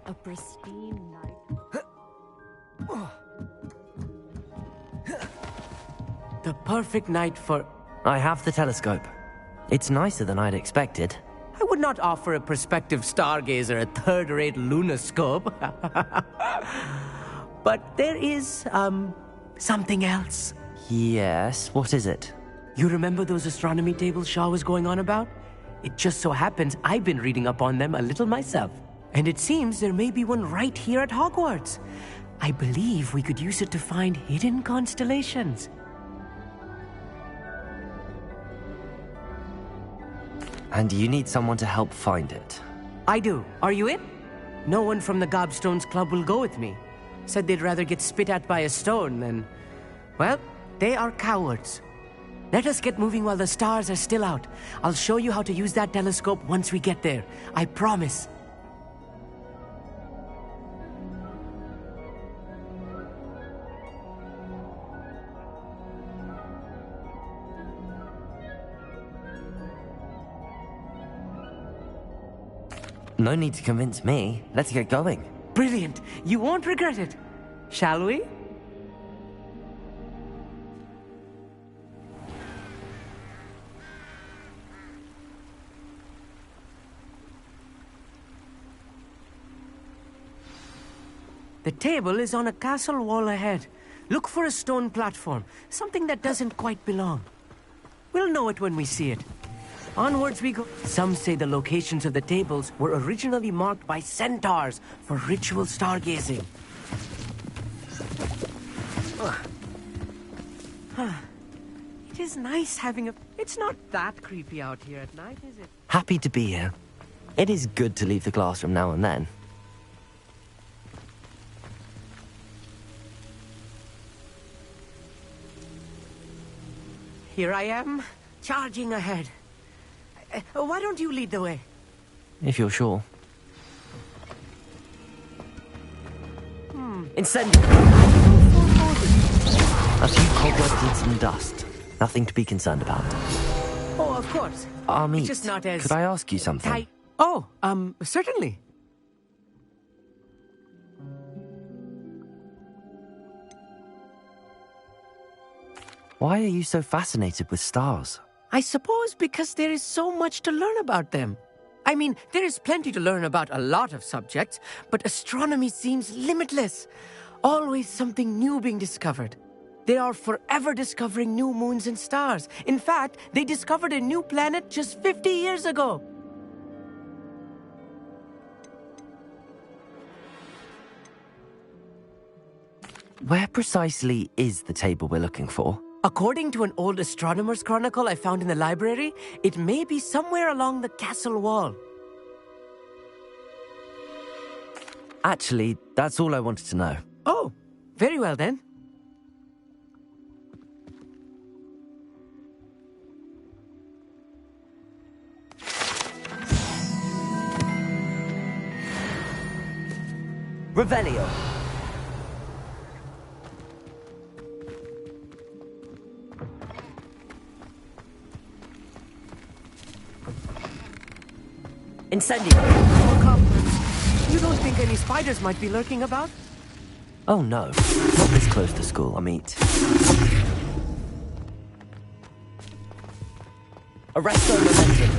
A pristine night. The perfect night for... I have the telescope. It's nicer than I'd expected. I would not offer a prospective stargazer a third-rate lunoscope. But there is, something else. Yes, what is it? You remember those astronomy tables Shaw was going on about? It just so happens I've been reading up on them a little myself. And it seems there may be one right here at Hogwarts. I believe we could use it to find hidden constellations. And you need someone to help find it. I do. Are you in? No one from the Gobstones Club will go with me. Said they'd rather get spit at by a stone than... Well, they are cowards. Let us get moving while the stars are still out. I'll show you how to use that telescope once we get there. I promise. No need to convince me. Let's get going. Brilliant. You won't regret it. Shall we? The table is on a castle wall ahead. Look for a stone platform, something that doesn't quite belong. We'll know it when we see it. Onwards we go. Some say the locations of the tables were originally marked by centaurs for ritual stargazing. It is nice having a... It's not that creepy out here at night, is it? Happy to be here. It is good to leave the classroom now and then. Here I am, charging ahead. Why don't you lead the way? If you're sure. Incendio! A few cobwebs and some dust. Nothing to be concerned about. Oh, of course. Amit, It's just not as... could I ask you something? tight. Oh, certainly. Why are you so fascinated with stars? I suppose because there is so much to learn about them. I mean, there is plenty to learn about a lot of subjects, but astronomy seems limitless. Always something new being discovered. They are forever discovering new moons and stars. In fact, they discovered a new planet just 50 years ago. Where precisely is the table we're looking for? According to an old astronomer's chronicle I found in the library, it may be somewhere along the castle wall. Actually, that's all I wanted to know. Oh, very well then. Revelio. Incendio! You don't think any spiders might be lurking about? Oh no, not this close to school, Amit. Arresto momentum.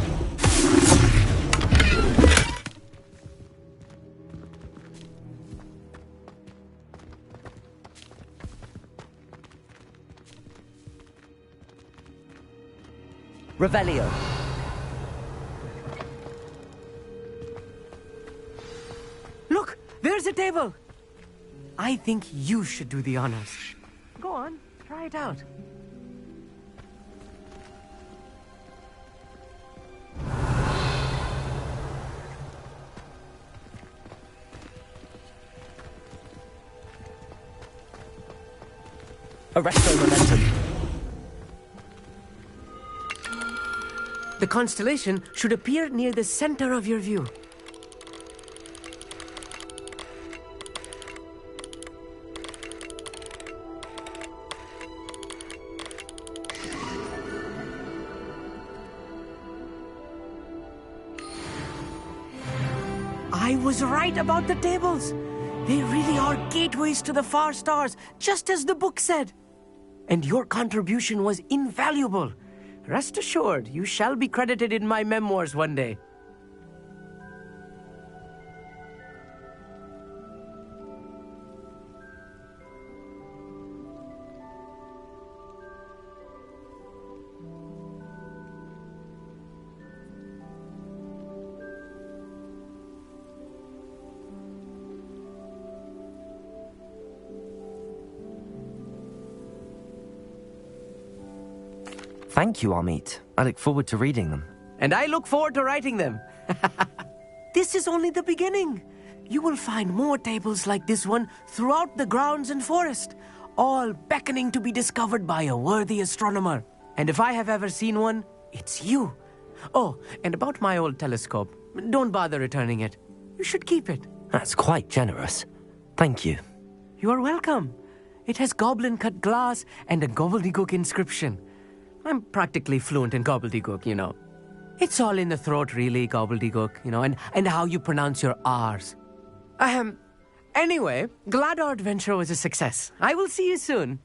Revelio. Look, there's a table. I think you should do the honors. Go on, try it out. Arresto momentum. The constellation should appear near the center of your view. I was right about the tables. They really are gateways to the far stars, just as the book said. And your contribution was invaluable. Rest assured, you shall be credited in my memoirs one day. Thank you, Amit. I look forward to reading them. And I look forward to writing them. This is only the beginning. You will find more tables like this one throughout the grounds and forest, all beckoning to be discovered by a worthy astronomer. And if I have ever seen one, it's you. Oh, and about my old telescope, don't bother returning it. You should keep it. That's quite generous. Thank you. You are welcome. It has goblin-cut glass and a gobbledygook inscription. I'm practically fluent in gobbledygook, you know. It's all in the throat, really, gobbledygook, you know, and how you pronounce your R's. Anyway, glad our adventure was a success. I will see you soon.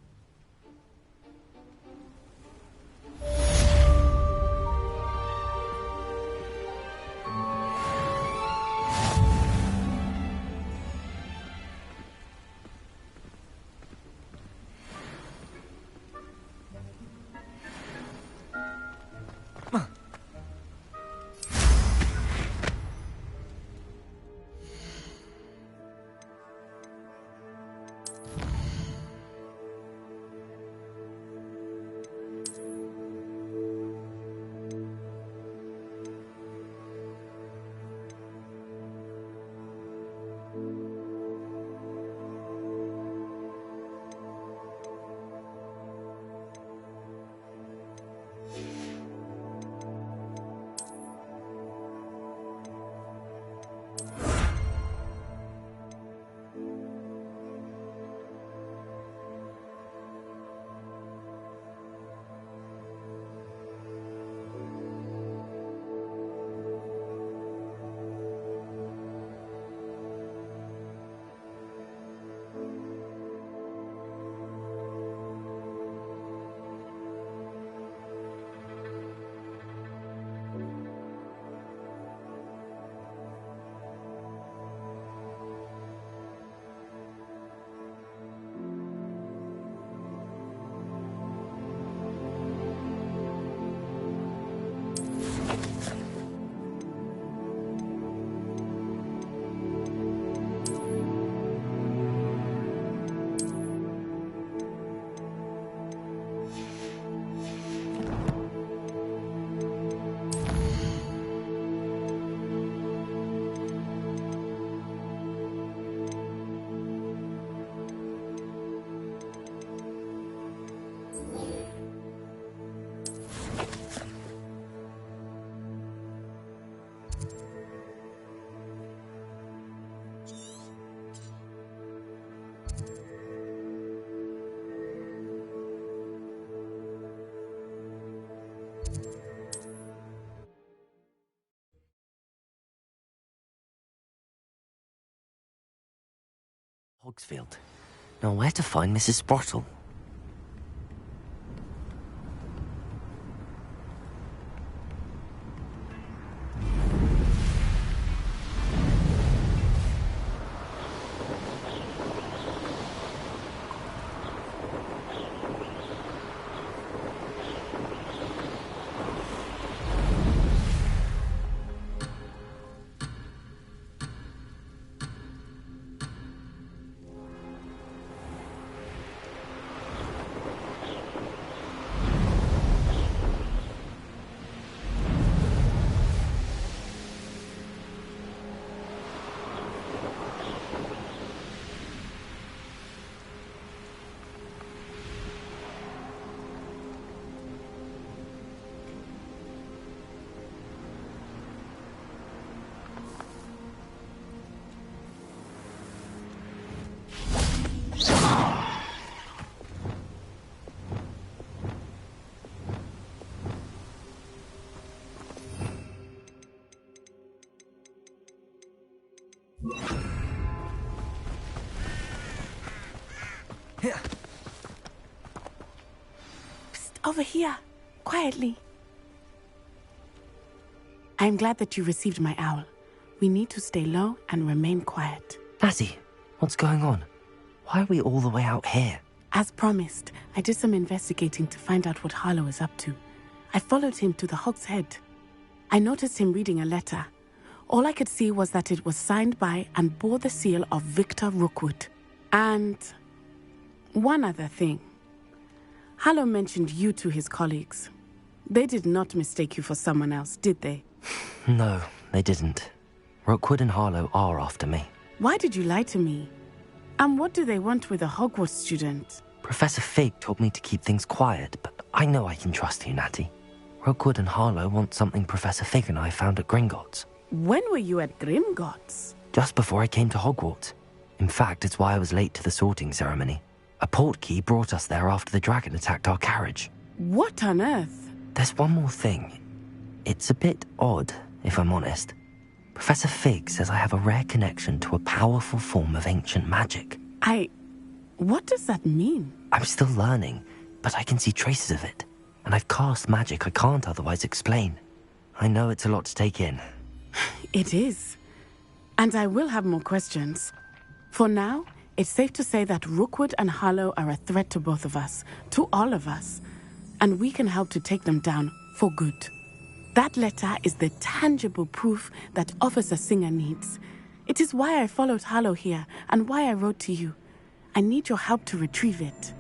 Hogsfield. Now, where to find Mrs. Sprottle? over here, quietly. I am glad that you received my owl. We need to stay low and remain quiet. Natty, what's going on? Why are we all the way out here? As promised, I did some investigating to find out what Harlow is up to. I followed him to the Hog's Head. I noticed him reading a letter. All I could see was that it was signed by and bore the seal of Victor Rookwood. And one other thing. Harlow mentioned you to his colleagues. They did not mistake you for someone else, did they? No, they didn't. Rookwood and Harlow are after me. Why did you lie to me? And what do they want with a Hogwarts student? Professor Fig told me to keep things quiet, but I know I can trust you, Natty. Rookwood and Harlow want something Professor Fig and I found at Gringotts. When were you at Gringotts? Just before I came to Hogwarts. In fact, it's why I was late to the sorting ceremony. A portkey brought us there after the dragon attacked our carriage. What on earth? There's one more thing. It's a bit odd, if I'm honest. Professor Fig says I have a rare connection to a powerful form of ancient magic. What does that mean? I'm still learning, but I can see traces of it. And I've cast magic I can't otherwise explain. I know it's a lot to take in. It is. And I will have more questions. For now, it's safe to say that Rookwood and Harlow are a threat to both of us, to all of us. And we can help to take them down for good. That letter is the tangible proof that Officer Singer needs. It is why I followed Harlow here and why I wrote to you. I need your help to retrieve it.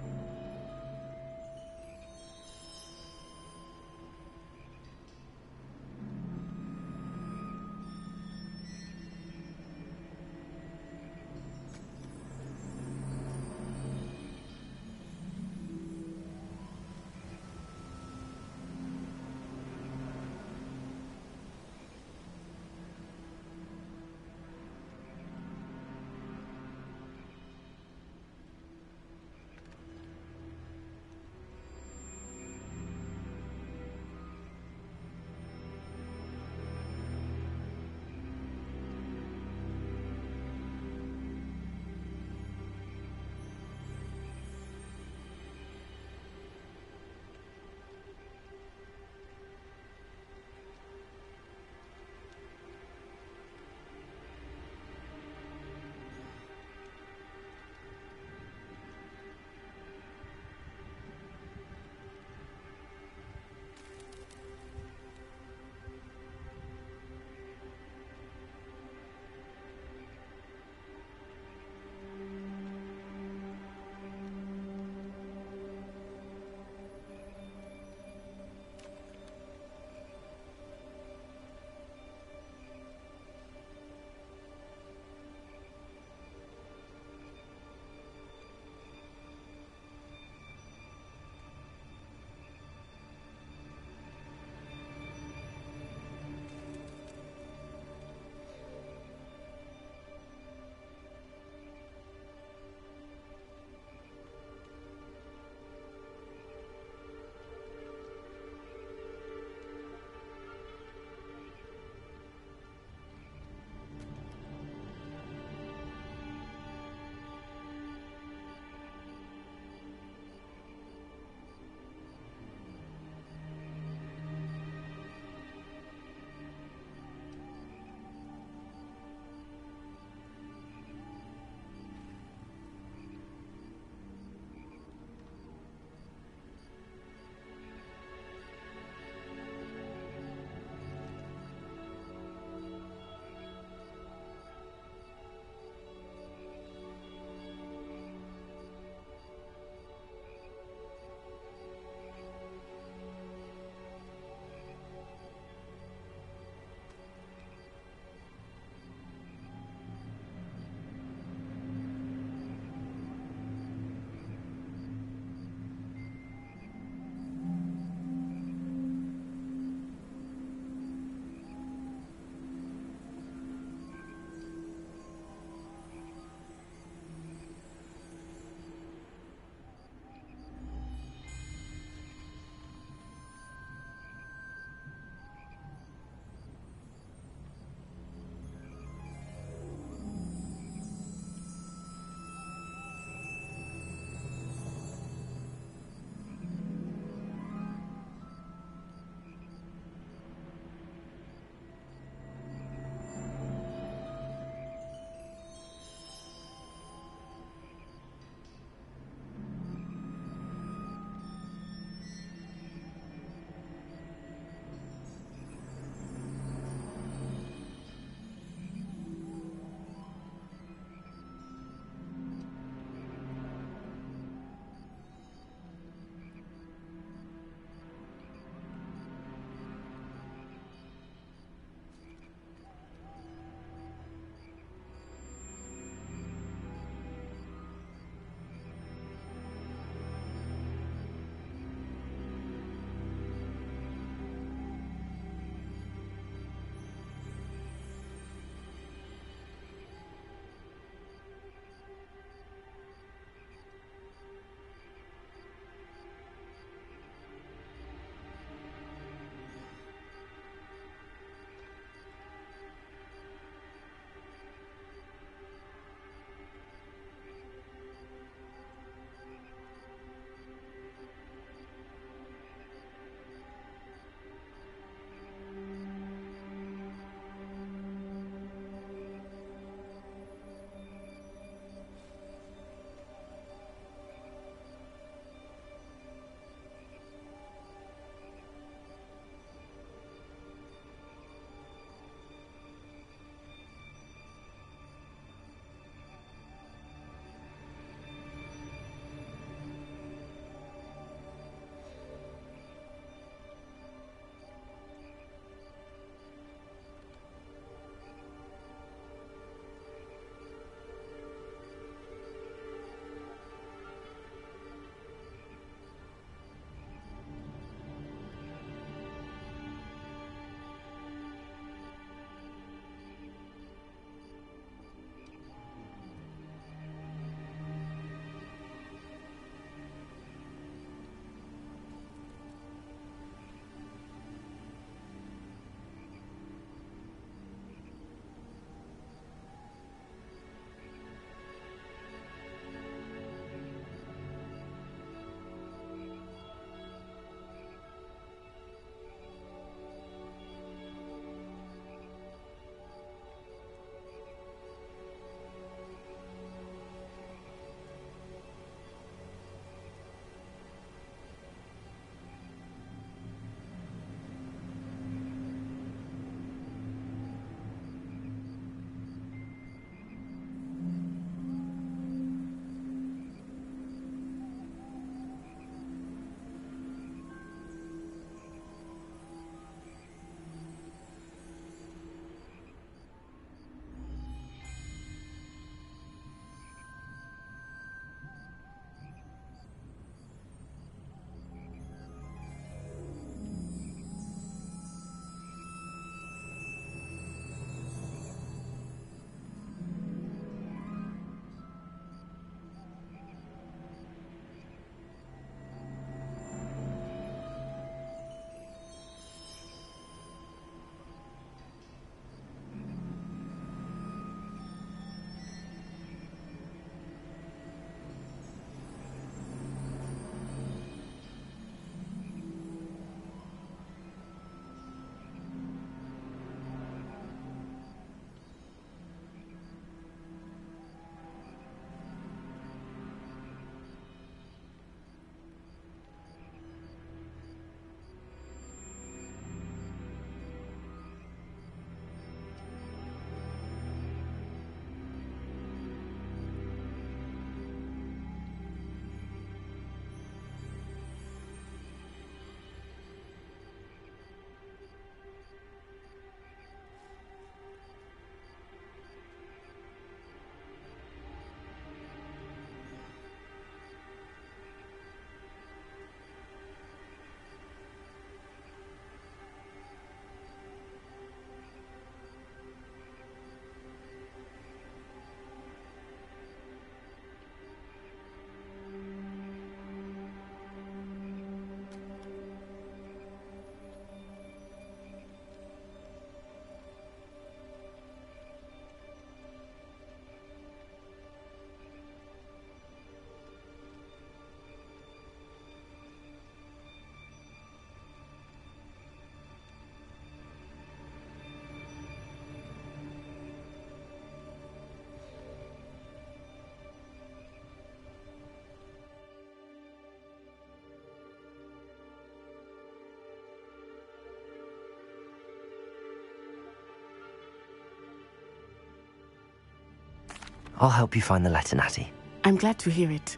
I'll help you find the letter, Natty. I'm glad to hear it.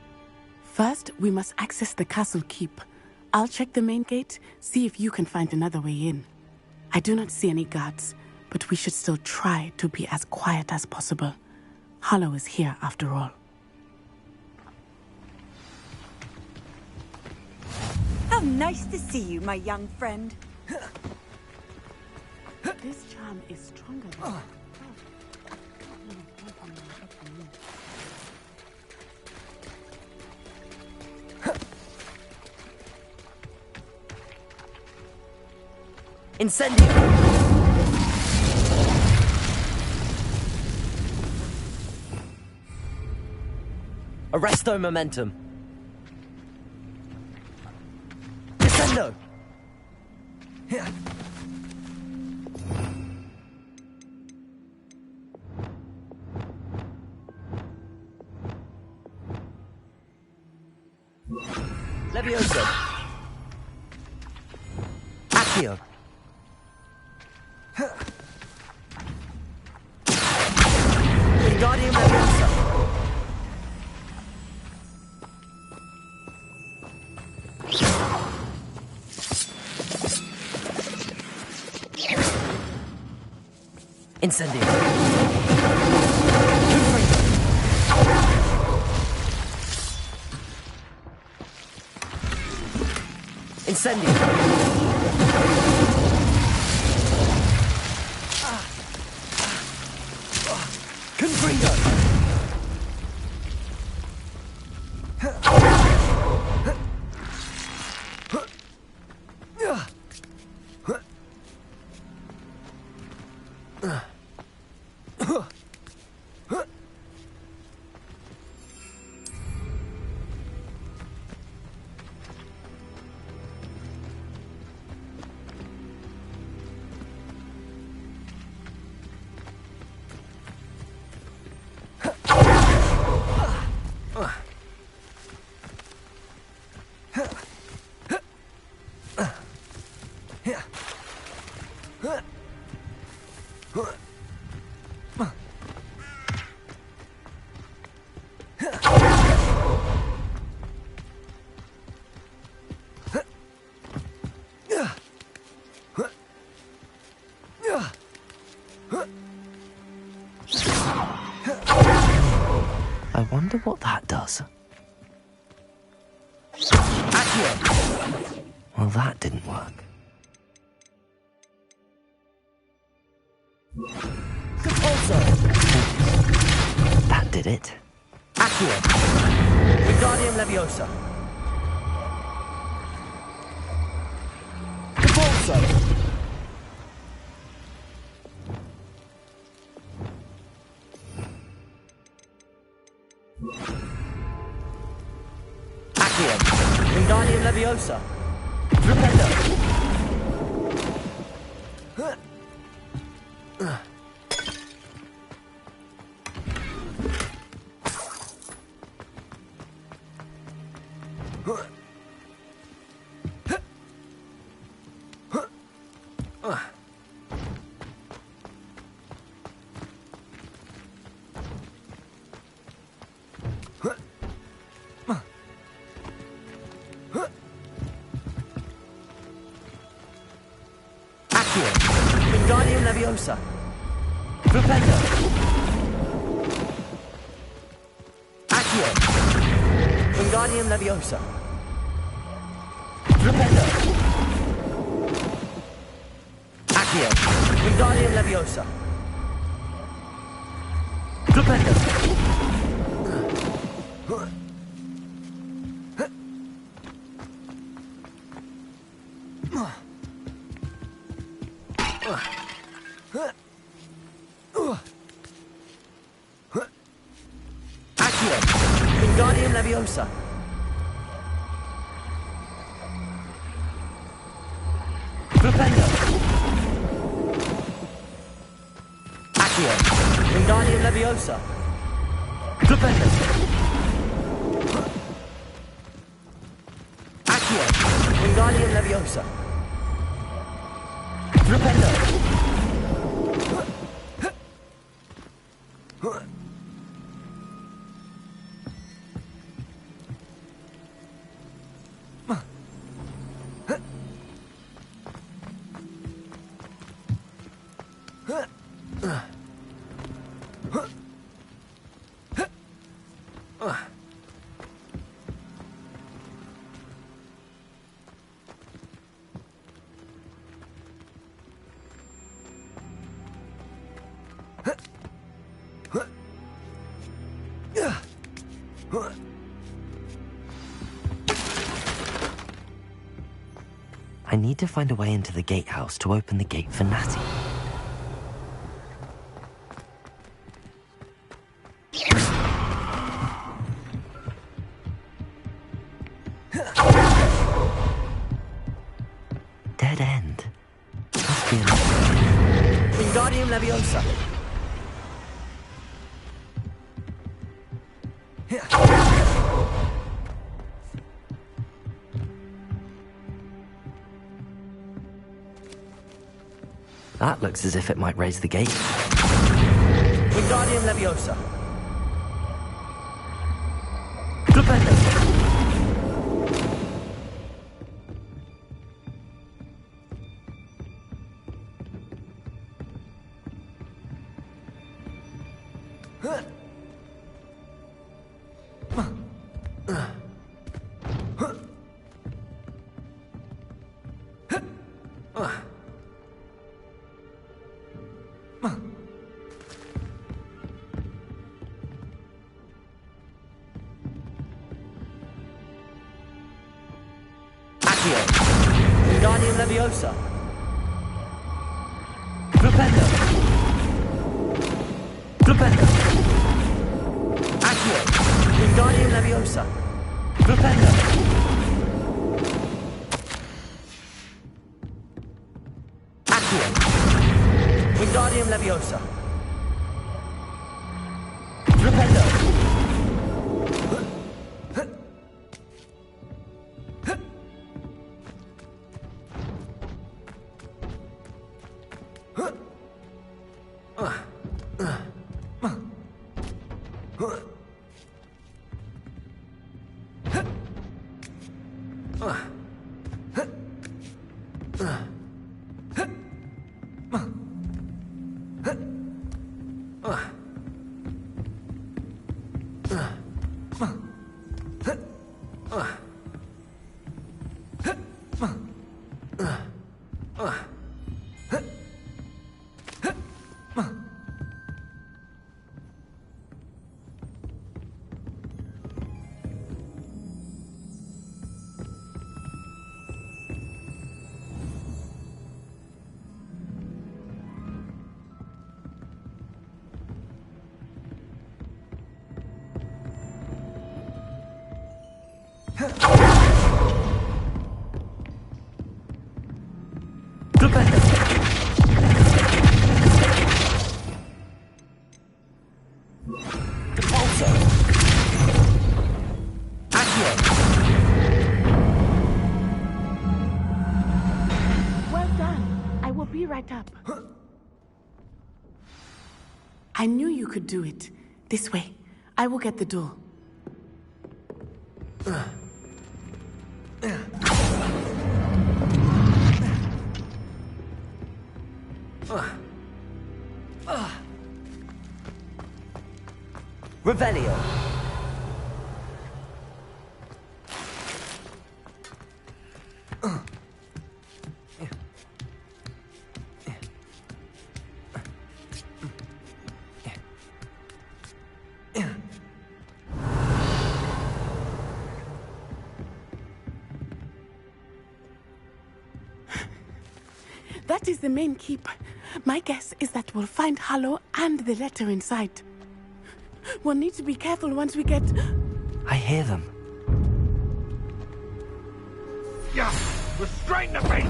First, we must access the castle keep. I'll check the main gate, see if you can find another way in. I do not see any guards, but we should still try to be as quiet as possible. Hollow is here after all. How nice to see you, my young friend. This charm is stronger than Incendio! Arresto momentum. Descendo! Levioso. Accio. Wingardium Leviosa. Incendio. Incendio. Confringo. I wonder what that does. Accio! Well, that didn't work. Compulso! That did it. Accio! Wingardium Leviosa. Compulso! Accio. Wingardium Leviosa. Rependo. Wingardium Leviosa. Rependo. Accio. Wingardium Leviosa. Rependo. Accio. Wingardium Leviosa. Rependo. Accio. Wingardium Leviosa. Rependo. Accio. Wingardium Leviosa. Rependo. Accio. Wingardium Leviosa. Rependo. I need to find a way into the gatehouse to open the gate for Natty. Dead end. Must be another. Wingardium Leviosa. That looks as if it might raise the gate. Wingardium Leviosa. Flipendo. Wingardium Leviosa. Flipendo. Flipendo. Accio. Wingardium Leviosa. Flipendo. Accio. Wingardium Leviosa. Flipendo. Right up. I knew you could do it. This way. I will get the door. Revelio. That is the main keep. My guess is that we'll find Hallow and the letter inside. We'll need to be careful once we get... I hear them. Yeah, we're straight in the face.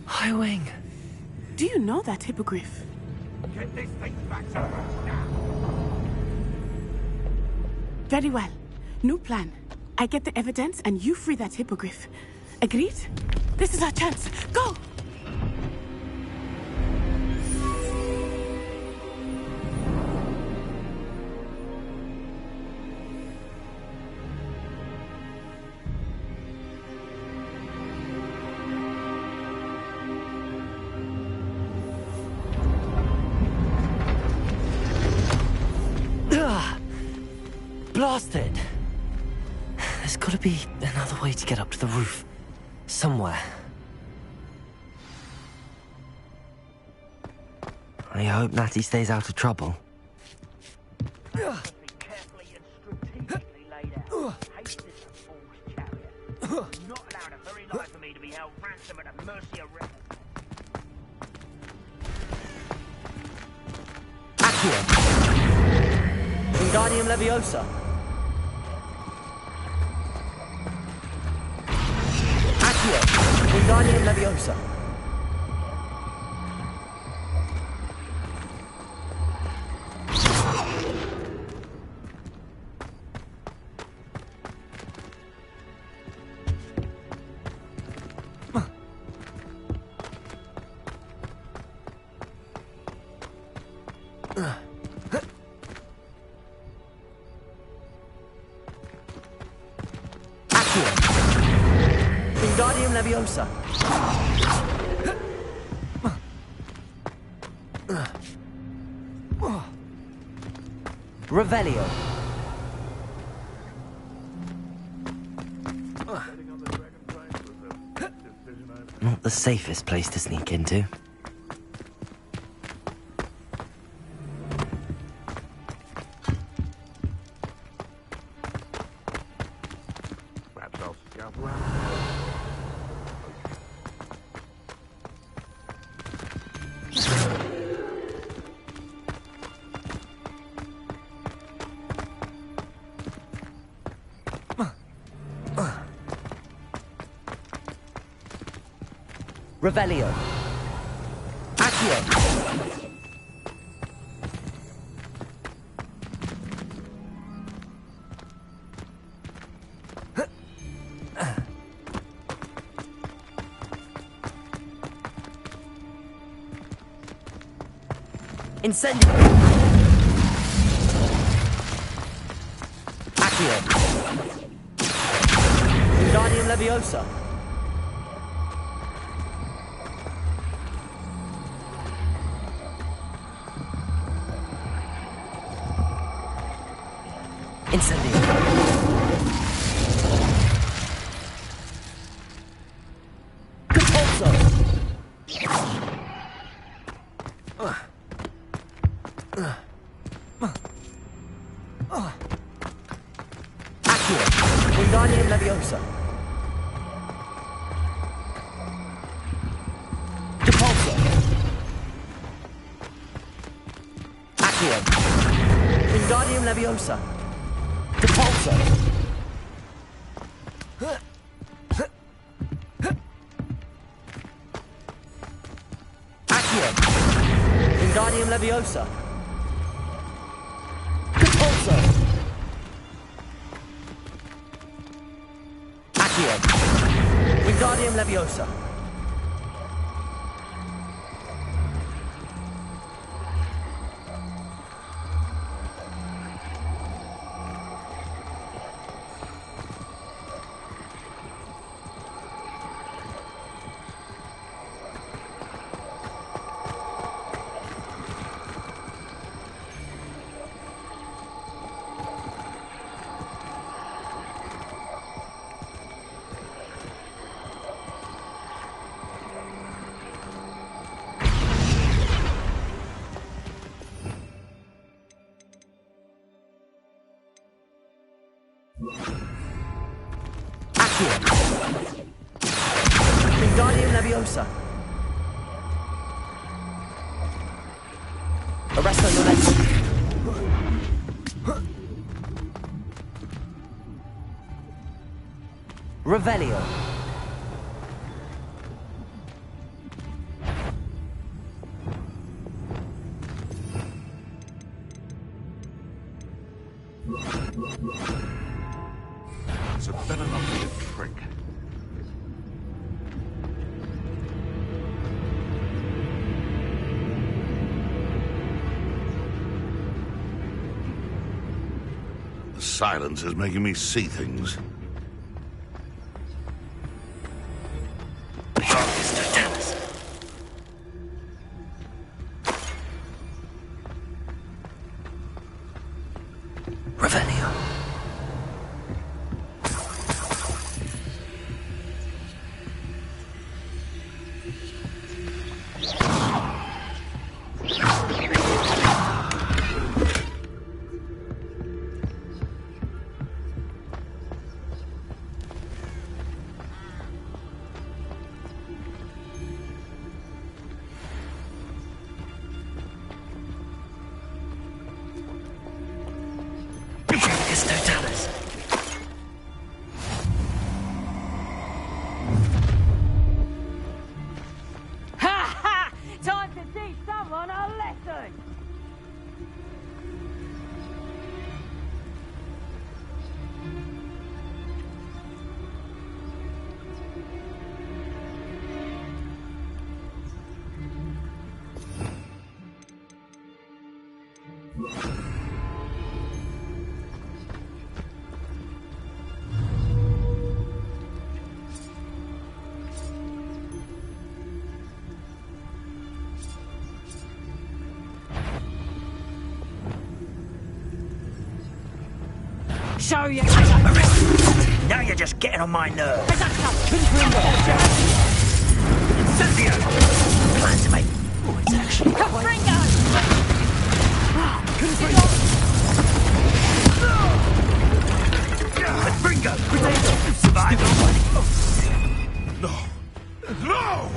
Highwing. Do you know that hippogriff? Get this thing back to us now. Very well. New plan. I get the evidence and you free that hippogriff. Agreed? This is our chance. Go! Blasted! There's gotta be another way to get up to the roof. Somewhere. I certainly hope Natty stays out of trouble. Wingardium Leviosa. Accio. Wingardium Leviosa. Wingardium Leviosa. Revelio. Not the safest place to sneak into. Revelio. Accio. Incendio. Accio. Wingardium Leviosa. Incendio. Compulso. Accio. Wingardium Leviosa. Compulso. Accio. Wingardium Leviosa. Compulso. Accio. Wingardium Leviosa. Compulso. Accio. Wingardium Leviosa. Accio. Wingardium Leviosa. Arresto Noletti. Revelio. So better not be a trick. The silence is making me see things. Revelio. lesson! Show you. Now you're just getting on my nerves. Incendio! Plan to make bullets, actually. Confringo! Confringo! You survived already. No! No!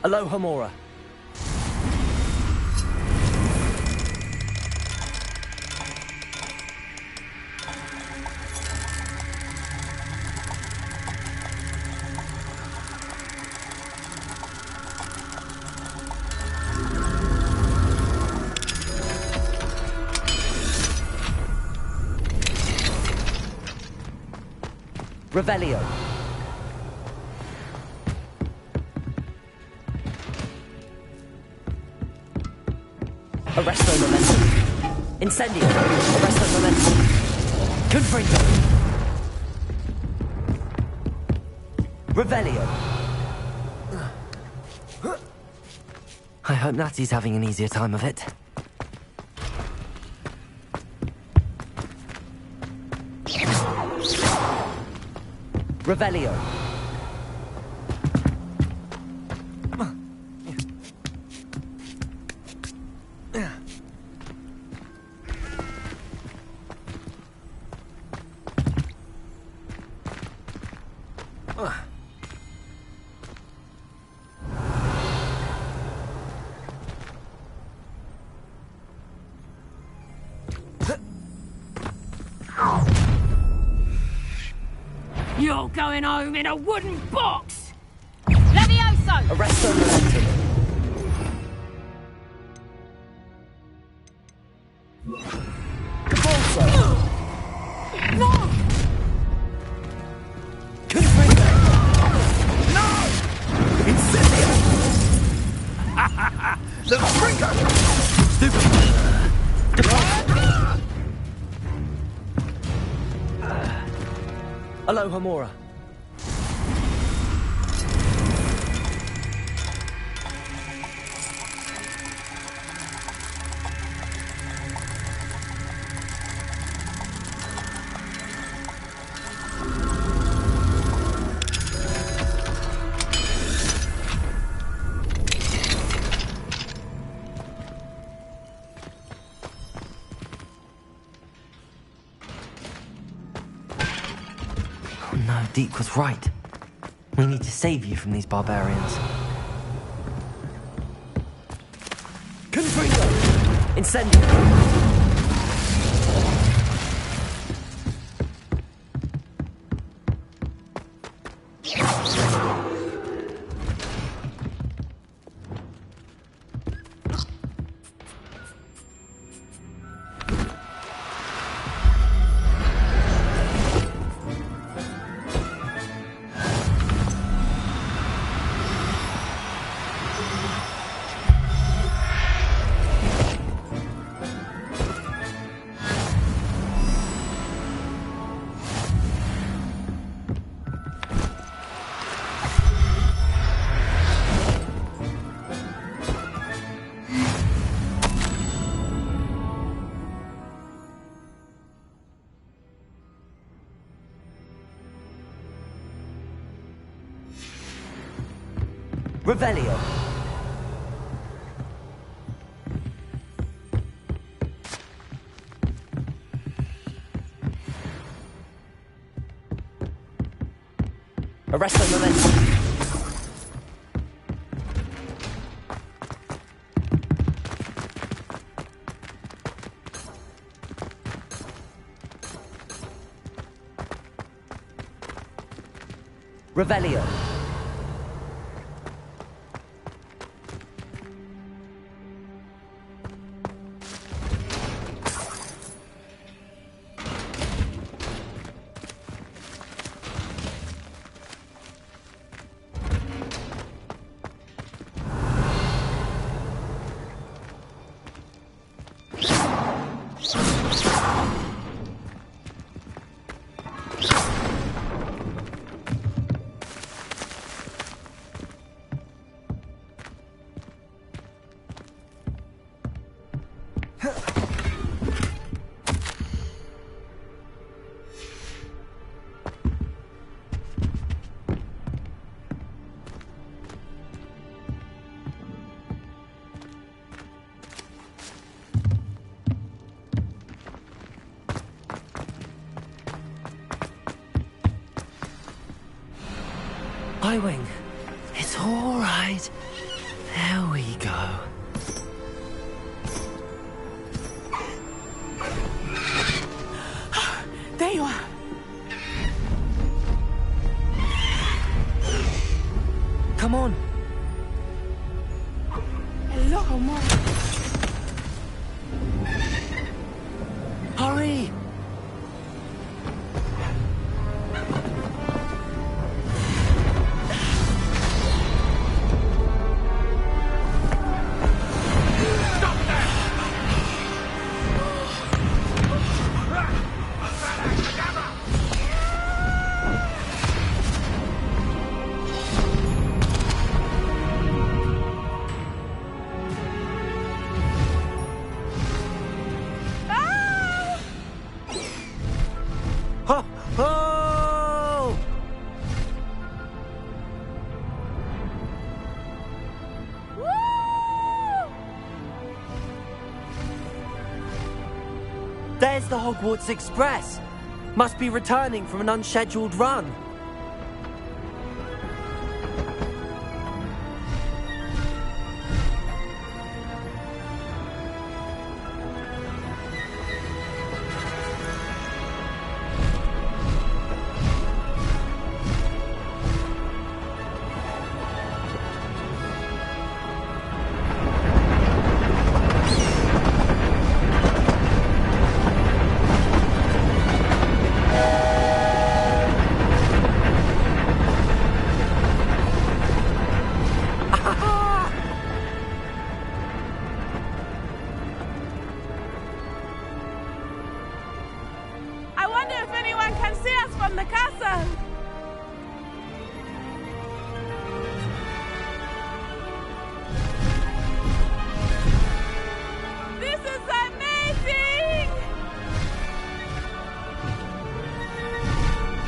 Aloha Mora. Revelio. Arresto momentum. Incendio. Arresto momentum. Confringo. Revelio. I hope Natty's having an easier time of it. Revelio. You're going home in a wooden box! Levioso! Arresto momentum. Cabalso. No! Confringo. No! Incendio! The Fringo! Aloha Mora. No, Deke was right. We need to save you from these barbarians. Confringo! Incendio! Revelio. Arresto momentum. Revelio. Highwing. It's all right. There we go. There you are. Come on. Hello, Mom. Hurry! There's the Hogwarts Express. Must be returning from an unscheduled run.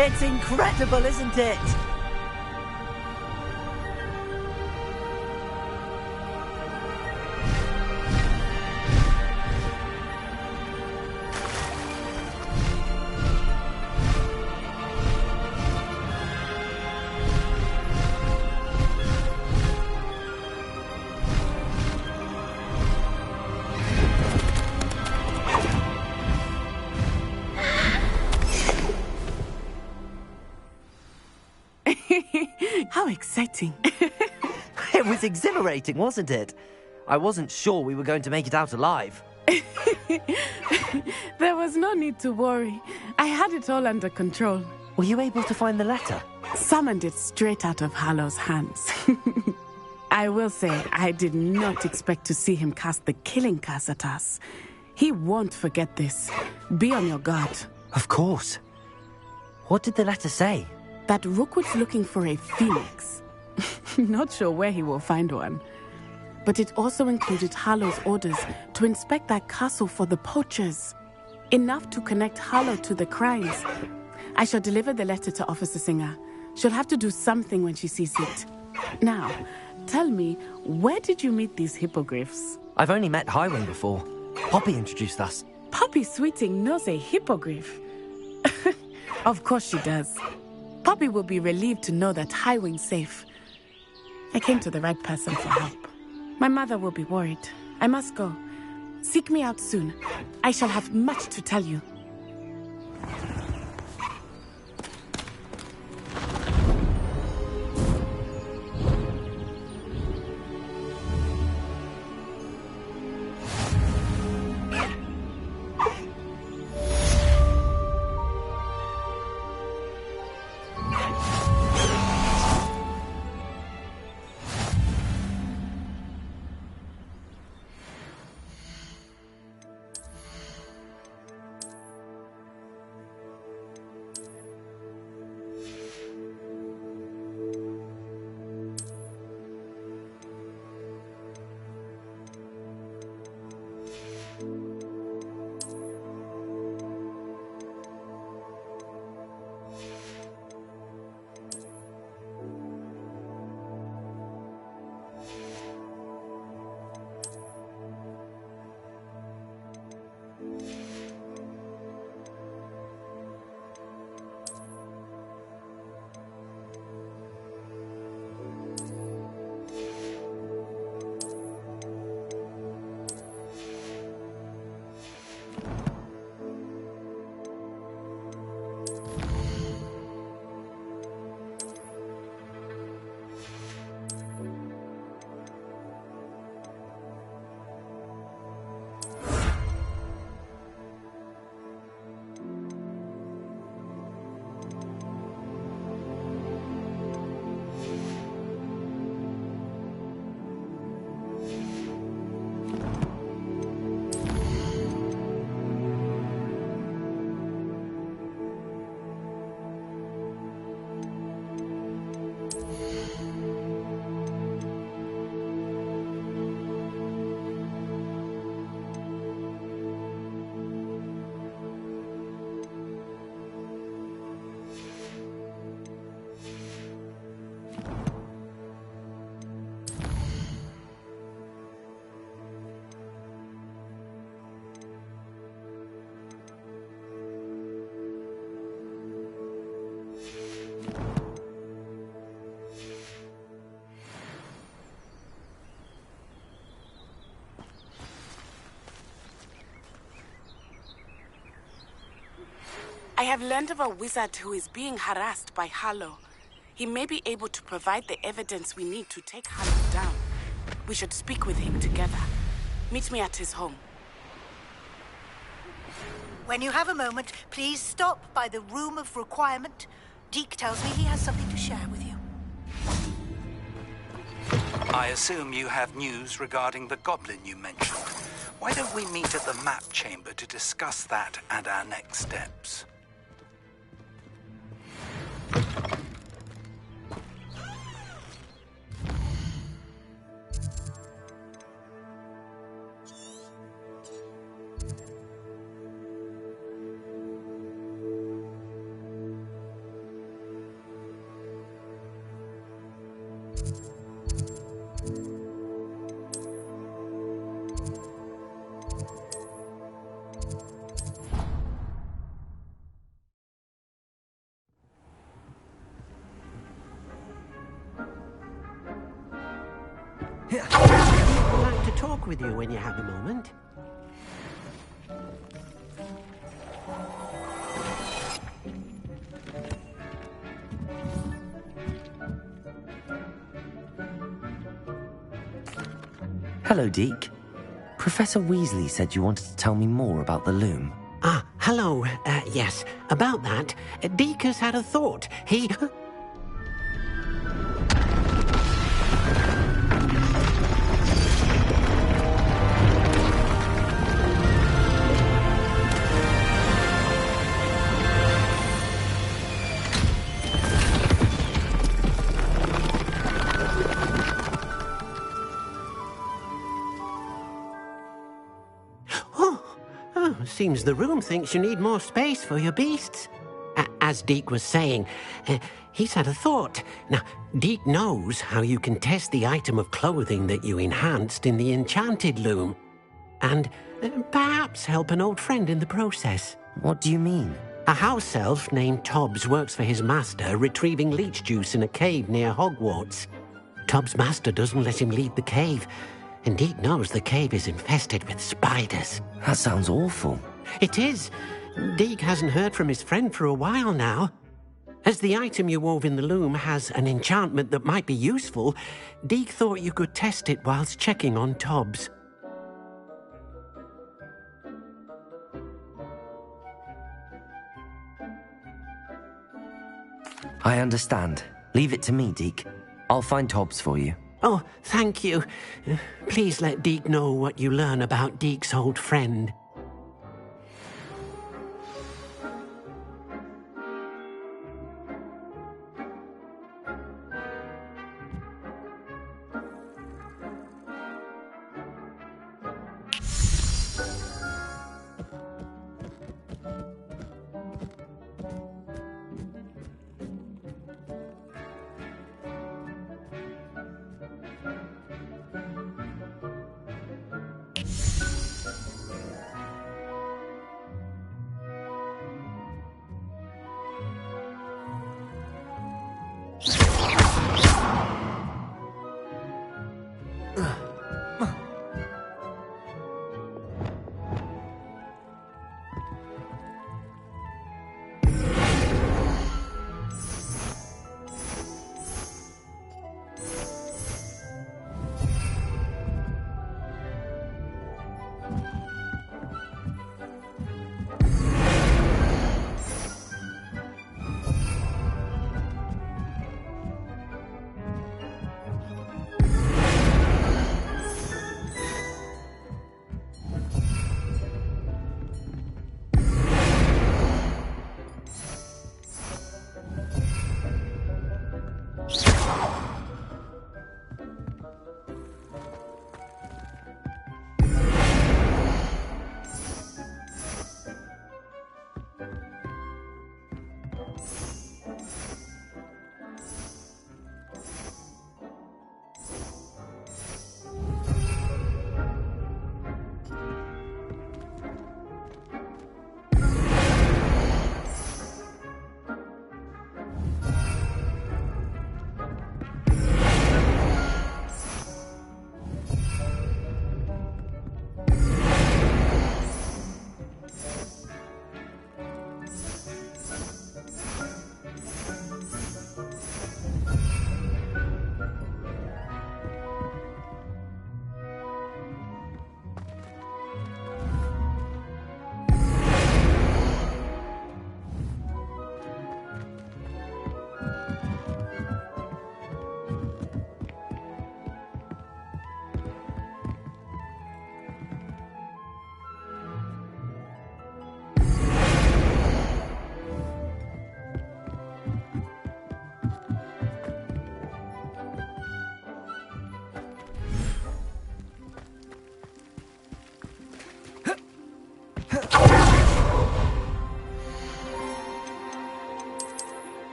It's incredible, isn't it? How exciting. It was exhilarating, wasn't it? I wasn't sure we were going to make it out alive. There was no need to worry. I had it all under control. Were you able to find the letter? Summoned it straight out of Hallow's hands. I will say, I did not expect to see him cast the killing curse at us. He won't forget this. Be on your guard. Of course. What did the letter say? That Rookwood's looking for a phoenix. Not sure where he will find one. But it also included Hallow's orders to inspect that castle for the poachers. Enough to connect Hallow to the crimes. I shall deliver the letter to Officer Singer. She'll have to do something when she sees it. Now, tell me, where did you meet these hippogriffs? I've only met Highwing before. Poppy introduced us. Poppy Sweeting knows a hippogriff. Of course she does. Poppy will be relieved to know that Highwing's safe. I came to the right person for help. My mother will be worried. I must go. Seek me out soon. I shall have much to tell you. I have learned of a wizard who is being harassed by Harlow. He may be able to provide the evidence we need to take Harlow down. We should speak with him together. Meet me at his home. When you have a moment, please stop by the Room of Requirement. Deke tells me he has something to share with you. I assume you have news regarding the goblin you mentioned. Why don't we meet at the map chamber to discuss that and our next steps? I'd like to talk with you when you have a moment. Hello, Deke. Professor Weasley said you wanted to tell me more about the loom. Ah, hello. Yes, about that. Deke has had a thought. He... Seems the room thinks you need more space for your beasts. As Deke was saying, he's had a thought. Now, Deke knows how you can test the item of clothing that you enhanced in the enchanted loom. And perhaps help an old friend in the process. What do you mean? A house elf named Tobbs works for his master, retrieving leech juice in a cave near Hogwarts. Tobbs' master doesn't let him leave the cave. And Deke knows the cave is infested with spiders. That sounds awful. It is. Deke hasn't heard from his friend for a while now. As the item you wove in the loom has an enchantment that might be useful, Deke thought you could test it whilst checking on Tobbs. I understand. Leave it to me, Deke. I'll find Tobbs for you. Oh, thank you. Please let Deke know what you learn about Deke's old friend.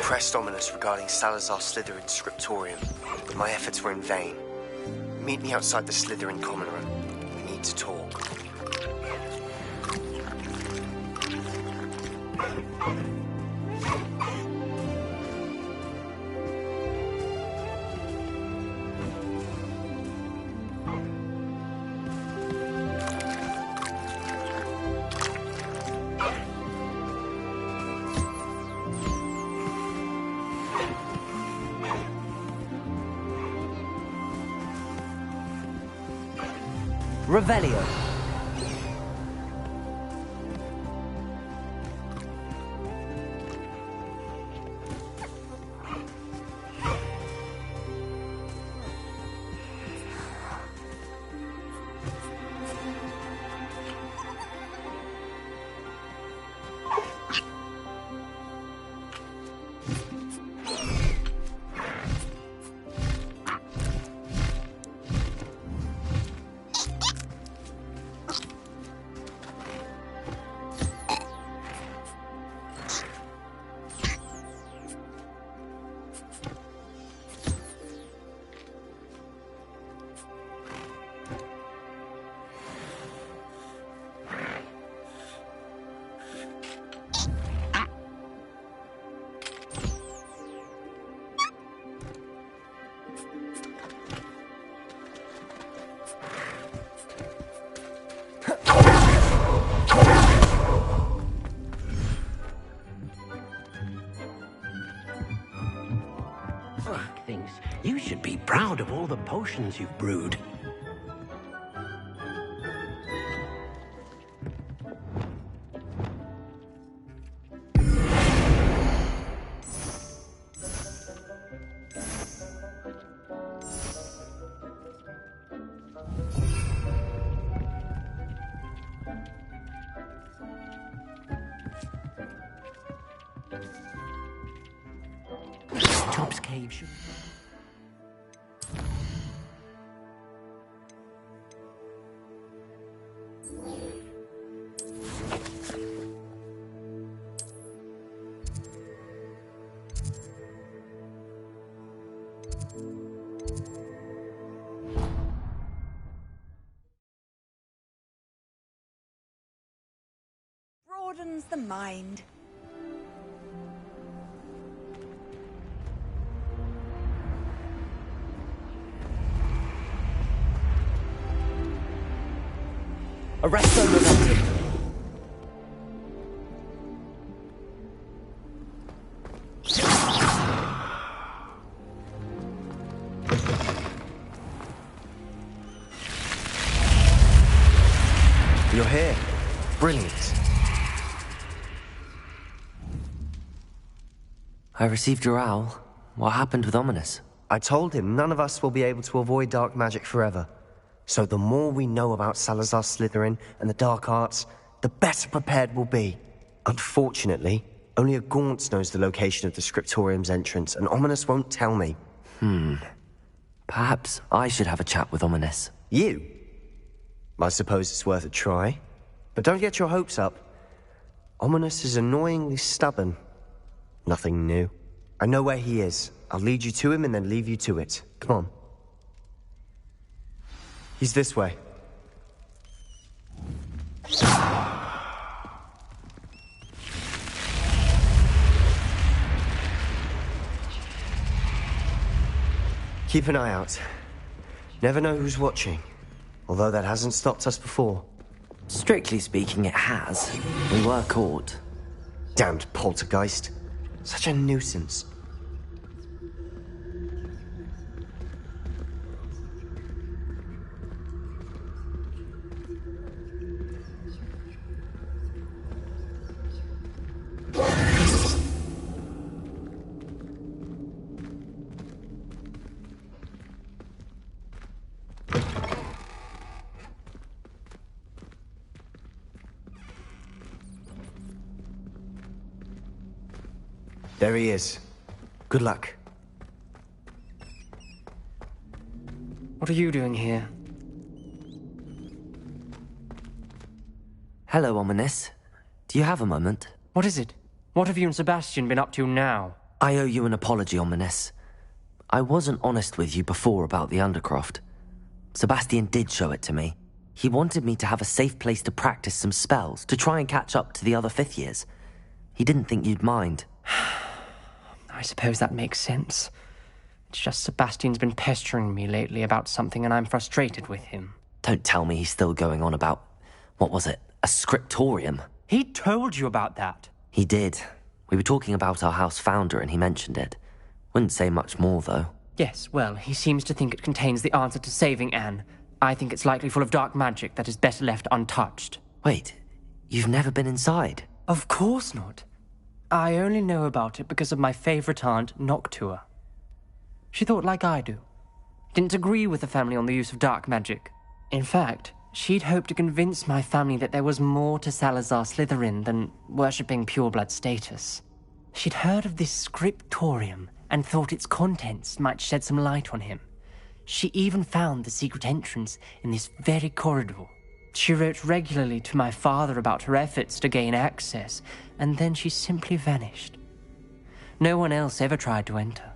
Pressed Ominous regarding Salazar Slytherin's scriptorium, but my efforts were in vain. Meet me outside the Slytherin common room. We need to talk. Revelio. Things. You should be proud of all the potions you've brewed. Top's cave should... Broadens the mind. Arresto Momentum. You're here. Brilliant. I received your owl. What happened with Ominous? I told him none of us will be able to avoid dark magic forever. So the more we know about Salazar Slytherin and the dark arts, the better prepared we'll be. Unfortunately, only a Gaunt knows the location of the scriptorium's entrance, and Ominous won't tell me. Perhaps I should have a chat with Ominous. You? I suppose it's worth a try. But don't get your hopes up. Ominous is annoyingly stubborn. Nothing new. I know where he is. I'll lead you to him and then leave you to it. Come on. He's this way. Keep an eye out. Never know who's watching. Although that hasn't stopped us before. Strictly speaking, it has. We were caught. Damned poltergeist. Such a nuisance. There he is. Good luck. What are you doing here? Hello, Ominous. Do you have a moment? What is it? What have you and Sebastian been up to now? I owe you an apology, Ominous. I wasn't honest with you before about the Undercroft. Sebastian did show it to me. He wanted me to have a safe place to practice some spells, to try and catch up to the other 5th years. He didn't think you'd mind. I suppose that makes sense. It's just Sebastian's been pestering me lately about something and I'm frustrated with him. Don't tell me he's still going on about, what was it, a scriptorium? He told you about that? He did. We were talking about our house founder and he mentioned it. Wouldn't say much more, though. Yes, well, he seems to think it contains the answer to saving Anne. I think it's likely full of dark magic that is better left untouched. Wait, you've never been inside? Of course not. I only know about it because of my favourite aunt, Noctua. She thought like I do. Didn't agree with the family on the use of dark magic. In fact, she'd hoped to convince my family that there was more to Salazar Slytherin than worshipping pureblood status. She'd heard of this scriptorium and thought its contents might shed some light on him. She even found the secret entrance in this very corridor. She wrote regularly to my father about her efforts to gain access, and then she simply vanished. No one else ever tried to enter.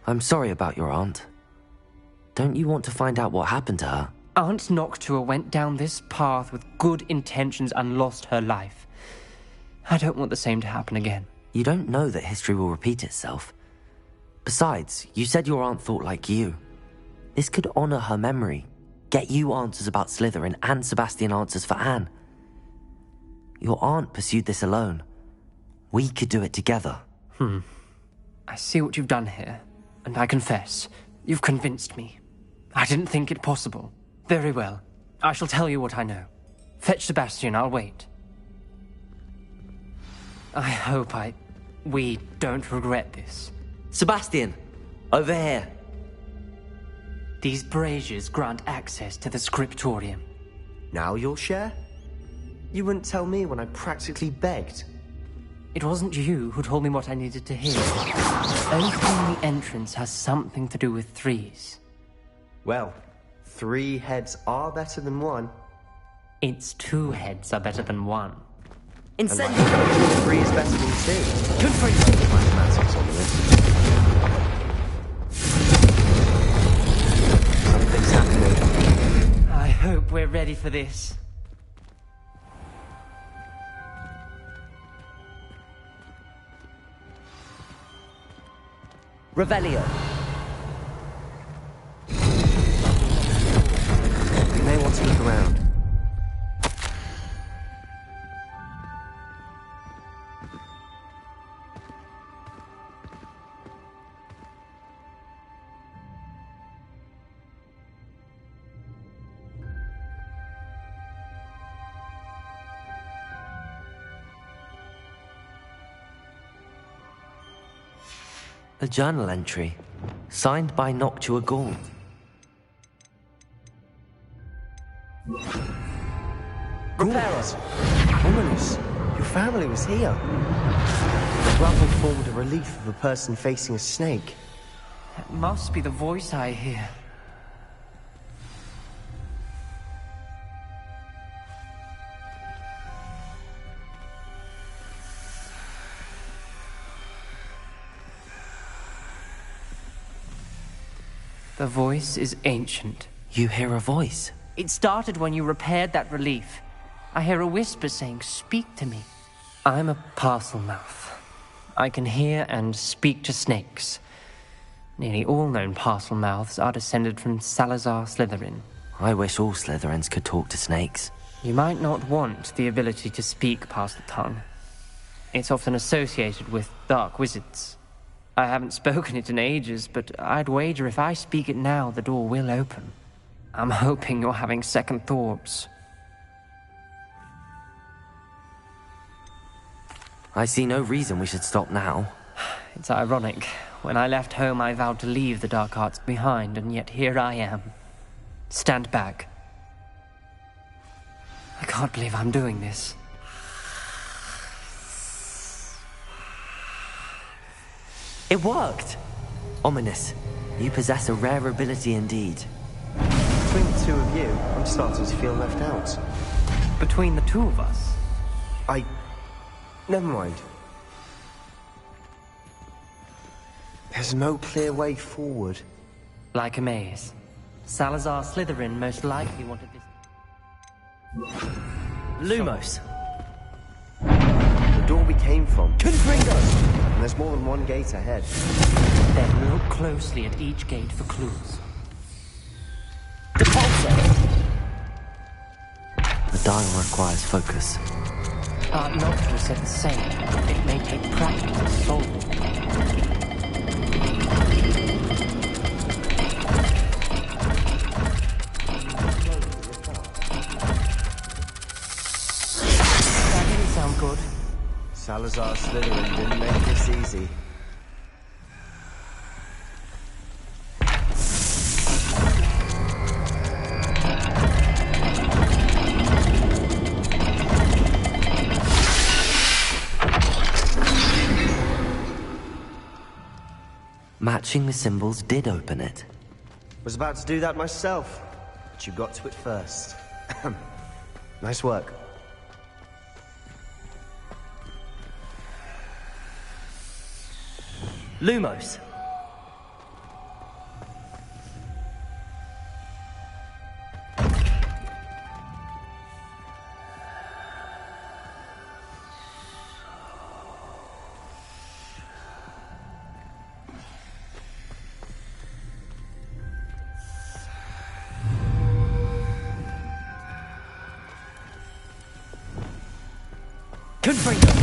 I'm sorry about your aunt. Don't you want to find out what happened to her? Aunt Noctua went down this path with good intentions and lost her life. I don't want the same to happen again. You don't know that history will repeat itself. Besides, you said your aunt thought like you. This could honor her memory, get you answers about Slytherin and Sebastian answers for Anne. Your aunt pursued this alone. We could do it together. I see what you've done here, and I confess, you've convinced me. I didn't think it possible. Very well. I shall tell you what I know. Fetch Sebastian, I'll wait. I hope we don't regret this. Sebastian! Over here! These braziers grant access to the scriptorium. Now you'll share? You wouldn't tell me when I practically begged. It wasn't you who told me what I needed to hear. Opening the entrance has something to do with threes. Well, 3 heads are better than 1. It's 2 heads are better than 1. Incendiary! 3 is better than 2. Good for you. Mathematics on this. Something's happening. I hope we're ready for this. Revelio. You may want to look around. A journal entry, signed by Noctua Gaunt. Repairers! Ominous! Your family was here. The rubble formed a relief of a person facing a snake. That must be the voice I hear. The voice is ancient. You hear a voice? It started when you repaired that relief. I hear a whisper saying, "Speak to me." I'm a parcel mouth. I can hear and speak to snakes. Nearly all known parcel mouths are descended from Salazar Slytherin. I wish all Slytherins could talk to snakes. You might not want the ability to speak past the tongue. It's often associated with dark wizards. I haven't spoken it in ages, but I'd wager if I speak it now, the door will open. I'm hoping you're having second thoughts. I see no reason we should stop now. It's ironic. When I left home, I vowed to leave the dark arts behind, and yet here I am. Stand back. I can't believe I'm doing this. It worked! Ominous. You possess a rare ability indeed. Between the two of you, I'm starting to feel left out. Between the two of us? Never mind. There's no clear way forward. Like a maze. Salazar Slytherin most likely wanted this... Lumos! The door we came from. Couldn't bring us! And there's more than one gate ahead. Then look closely at each gate for clues. The dial requires focus. Noctua said the same. It may take practice to solve it. That didn't sound good. Salazar Slytherin didn't make this easy. Matching the symbols did open it. Was about to do that myself, but you got to it first. Nice work. Lumos. Couldn't bring them.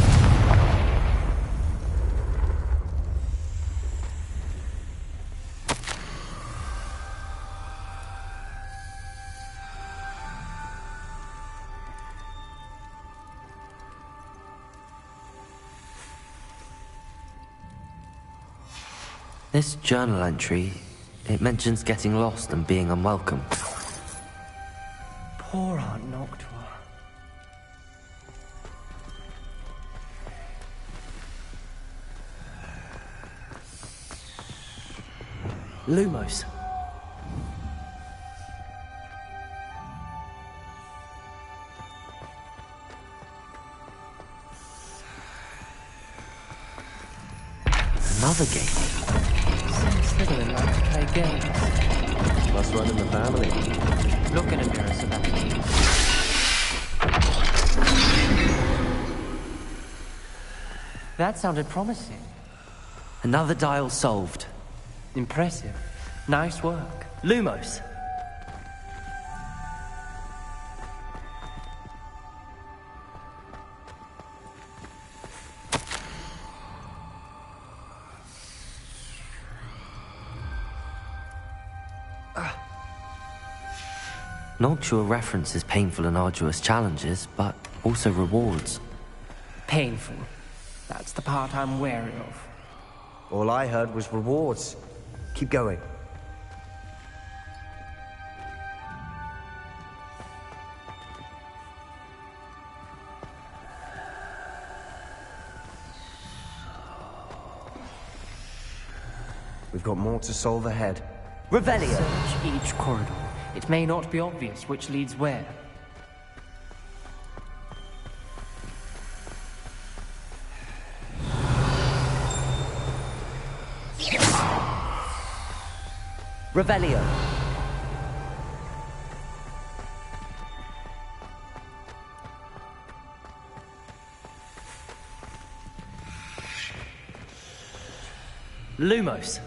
This journal entry, it mentions getting lost and being unwelcome. Poor Aunt Noctua. Lumos. Another game. Seems Slytherin like to play games. Must run in the family. Look in a mirror, Sebastian. That sounded promising. Another dial solved. Impressive. Nice work. Lumos. Noctua references painful and arduous challenges, but also rewards. Painful. That's the part I'm wary of. All I heard was rewards. Keep going. We've got more to solve ahead. Revelio! Search each corridor. It may not be obvious which leads where. Revelio. Lumos.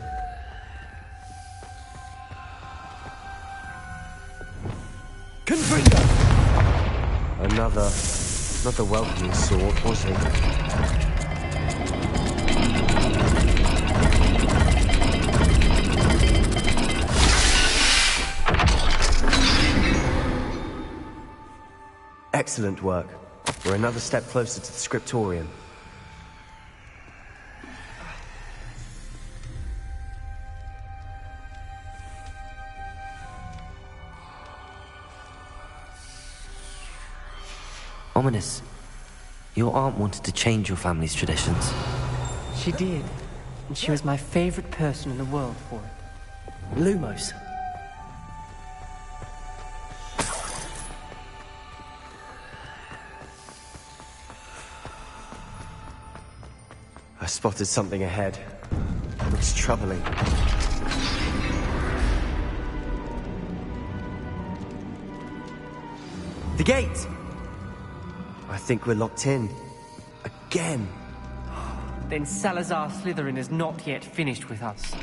Confringo! Another welcoming sword, was it? Excellent work. We're another step closer to the scriptorium. Ominous, your aunt wanted to change your family's traditions. She did. And she was my favorite person in the world for it. Lumos. I spotted something ahead. It looks troubling. The gate! I think we're locked in. Again. Then Salazar Slytherin is not yet finished with us.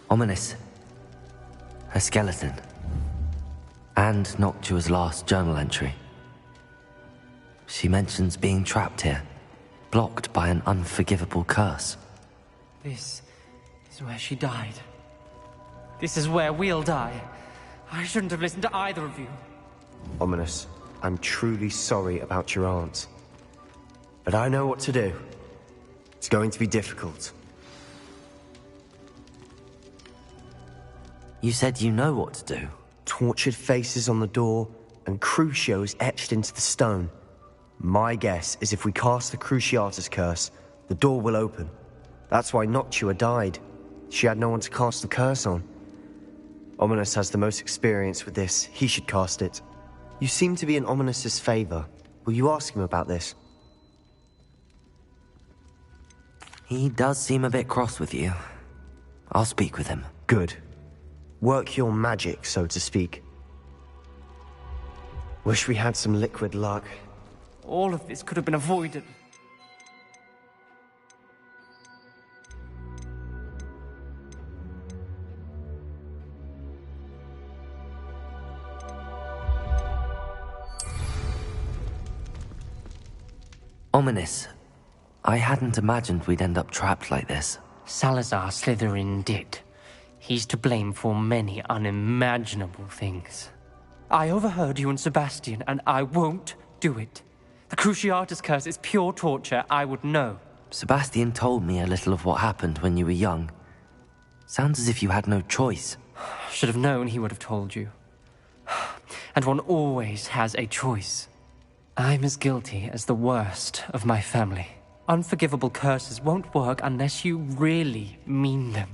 Ominous. Her skeleton. And Noctua's last journal entry. She mentions being trapped here, blocked by an unforgivable curse. This is where she died. This is where we'll die. I shouldn't have listened to either of you. Ominous, I'm truly sorry about your aunt. But I know what to do. It's going to be difficult. You said you know what to do. Tortured faces on the door, and Crucios etched into the stone. My guess is if we cast the Cruciatus curse, the door will open. That's why Noctua died. She had no one to cast the curse on. Ominous has the most experience with this. He should cast it. You seem to be in Ominous's favor. Will you ask him about this? He does seem a bit cross with you. I'll speak with him. Good. Work your magic, so to speak. Wish we had some liquid luck. All of this could have been avoided. Ominous. I hadn't imagined we'd end up trapped like this. Salazar Slytherin did. He's to blame for many unimaginable things. I overheard you and Sebastian, and I won't do it. The Cruciatus curse is pure torture. I would know. Sebastian told me a little of what happened when you were young. Sounds as if you had no choice. Should have known he would have told you. And one always has a choice. I'm as guilty as the worst of my family. Unforgivable curses won't work unless you really mean them.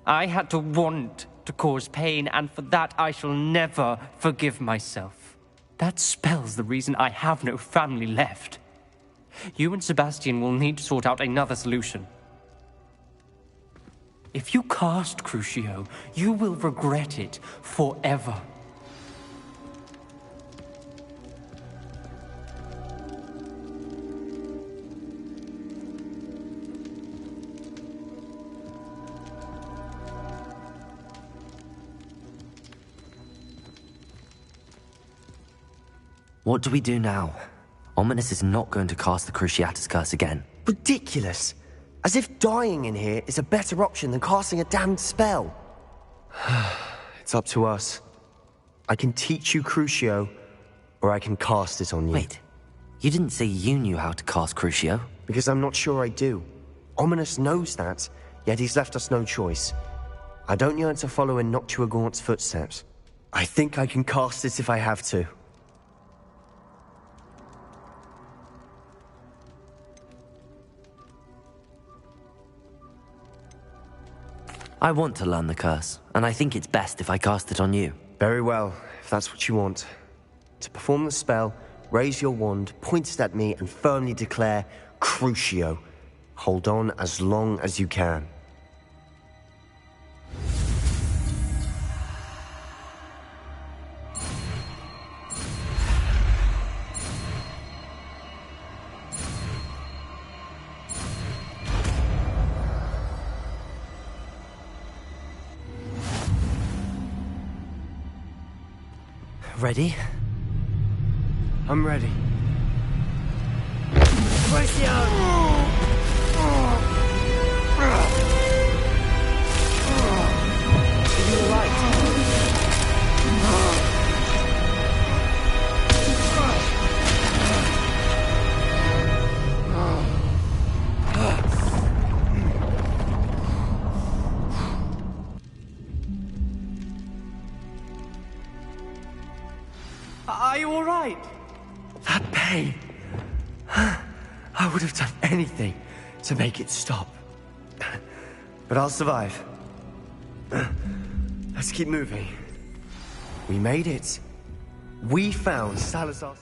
I had to want to cause pain, and for that I shall never forgive myself. That spells the reason I have no family left. You and Sebastian will need to sort out another solution. If you cast Crucio, you will regret it forever. What do we do now? Ominous is not going to cast the Cruciatus curse again. Ridiculous! As if dying in here is a better option than casting a damned spell. It's up to us. I can teach you Crucio, or I can cast it on you. Wait, you didn't say you knew how to cast Crucio? Because I'm not sure I do. Ominous knows that, yet he's left us no choice. I don't yearn to follow in Noctua Gaunt's footsteps. I think I can cast it if I have to. I want to learn the curse, and I think it's best if I cast it on you. Very well, if that's what you want. To perform the spell, raise your wand, point it at me, and firmly declare, Crucio. Hold on as long as you can. Ready? I'm ready. Are you all right? That pain. I would have done anything to make it stop. But I'll survive. Let's keep moving. We made it. We found Salazar's...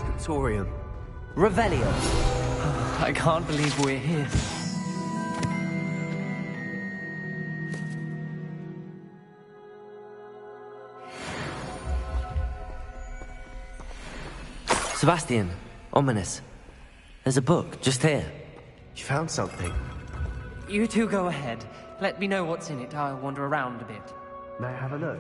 Scriptorium. Revelio. I can't believe we're here. Sebastian, ominous. There's a book just here. You found something? You two go ahead. Let me know what's in it. I'll wander around a bit. May I have a look?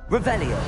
Revelio.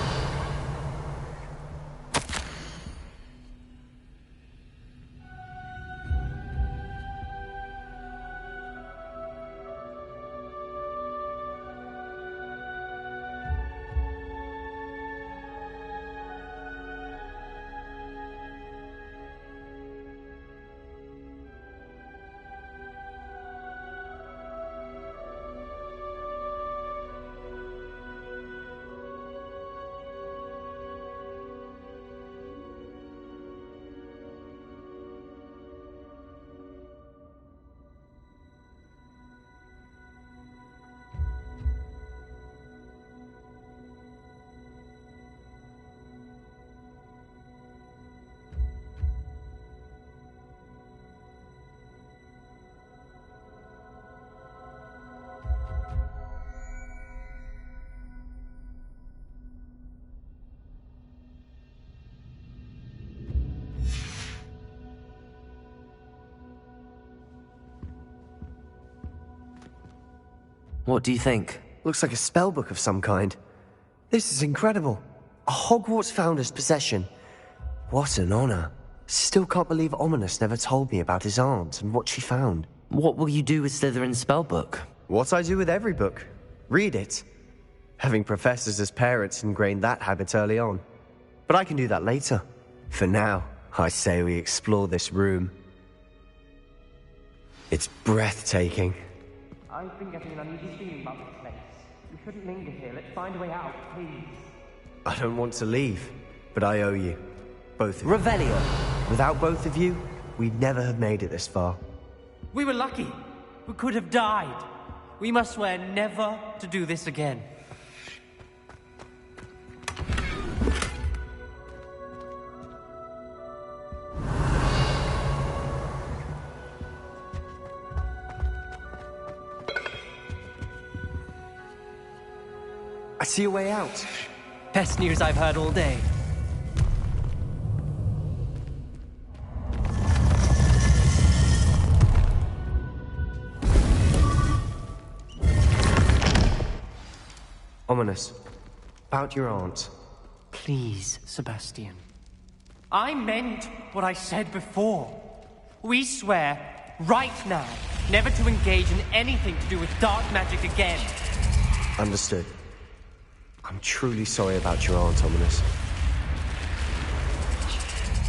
What do you think? Looks like a spellbook of some kind. This is incredible. A Hogwarts founder's possession. What an honor. Still can't believe Ominous never told me about his aunt and what she found. What will you do with Slytherin's spellbook? What I do with every book. Read it. Having professors as parents ingrained that habit early on. But I can do that later. For now, I say we explore this room. It's breathtaking. I've been getting an uneasy feeling about this place. We shouldn't linger here. Let's find a way out, please. I don't want to leave, but I owe you. Both of you. Revelio. Without both of you, we'd never have made it this far. We were lucky. We could have died. We must swear never to do this again. I see a way out. Best news I've heard all day. Ominous. About your aunt. Please, Sebastian. I meant what I said before. We swear, right now, never to engage in anything to do with dark magic again. Understood. I'm truly sorry about your aunt, Ominous.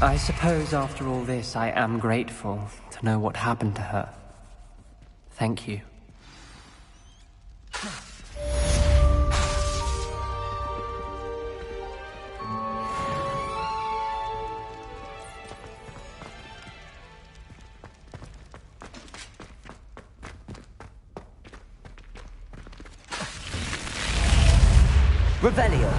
I suppose after all this, I am grateful to know what happened to her. Thank you. Revelio.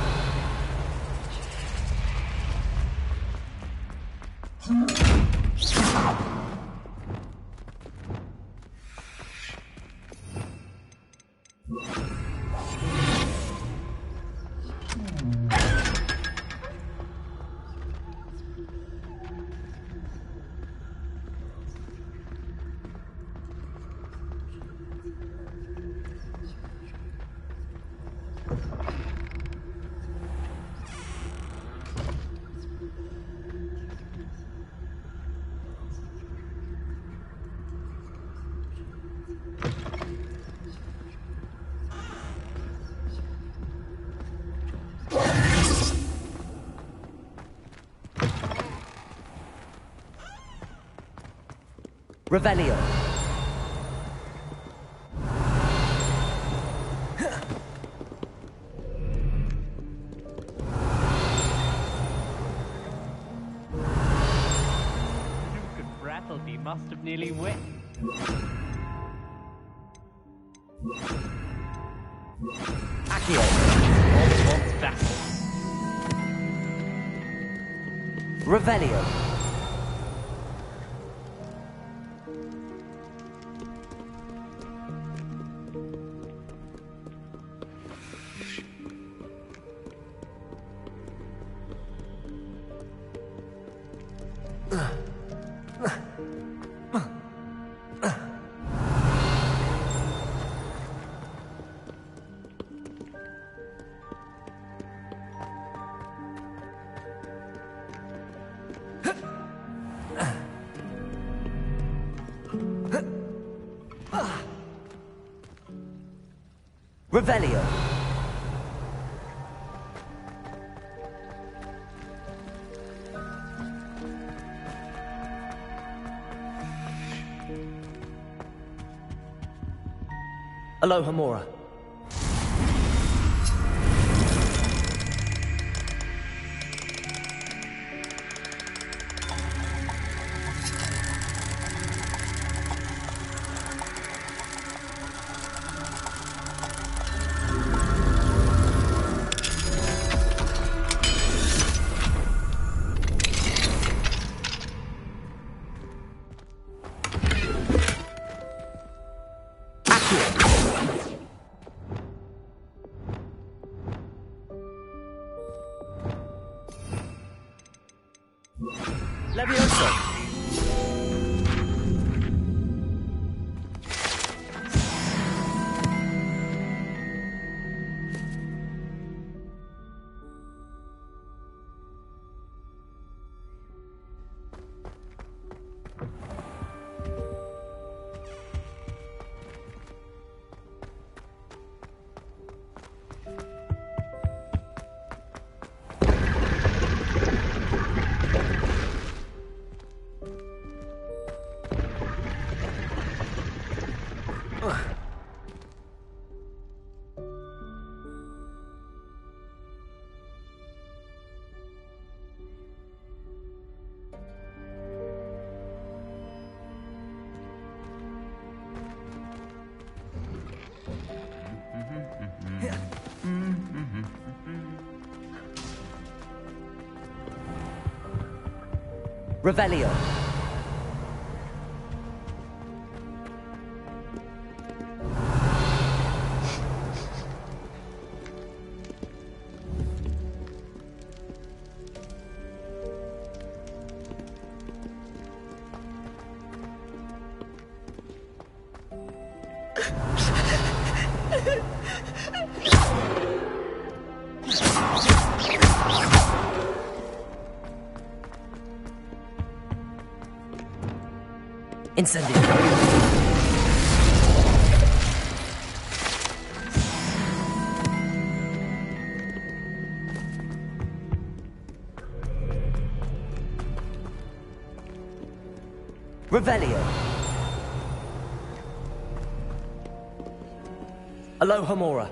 Revelio. Duke Brattleby must have nearly wet. Accio. Revelio. Revelio. Aloha Mora. Levioso. Revelio. Incendio. Revelio. Alohomora.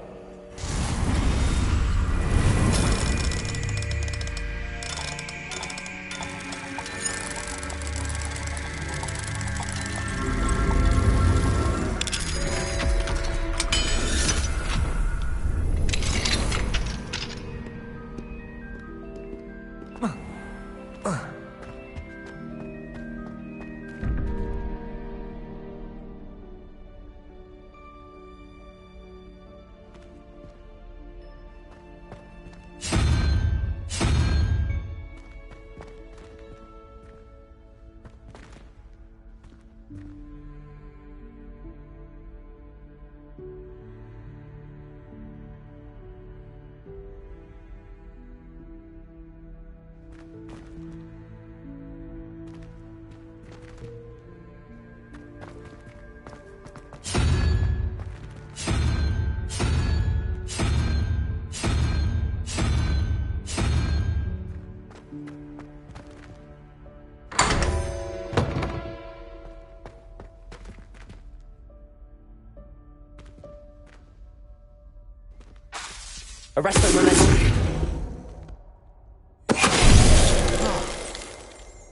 Arresto Memento.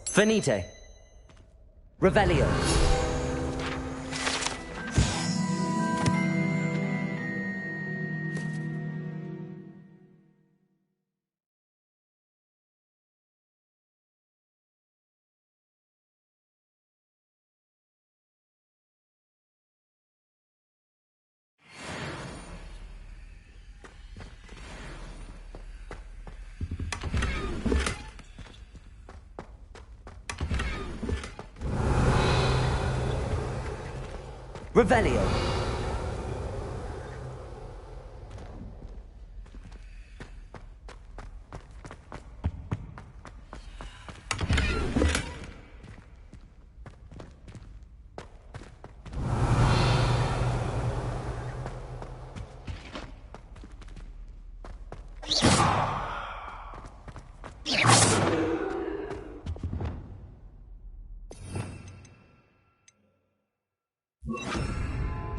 Finite. Revelio. Revelio.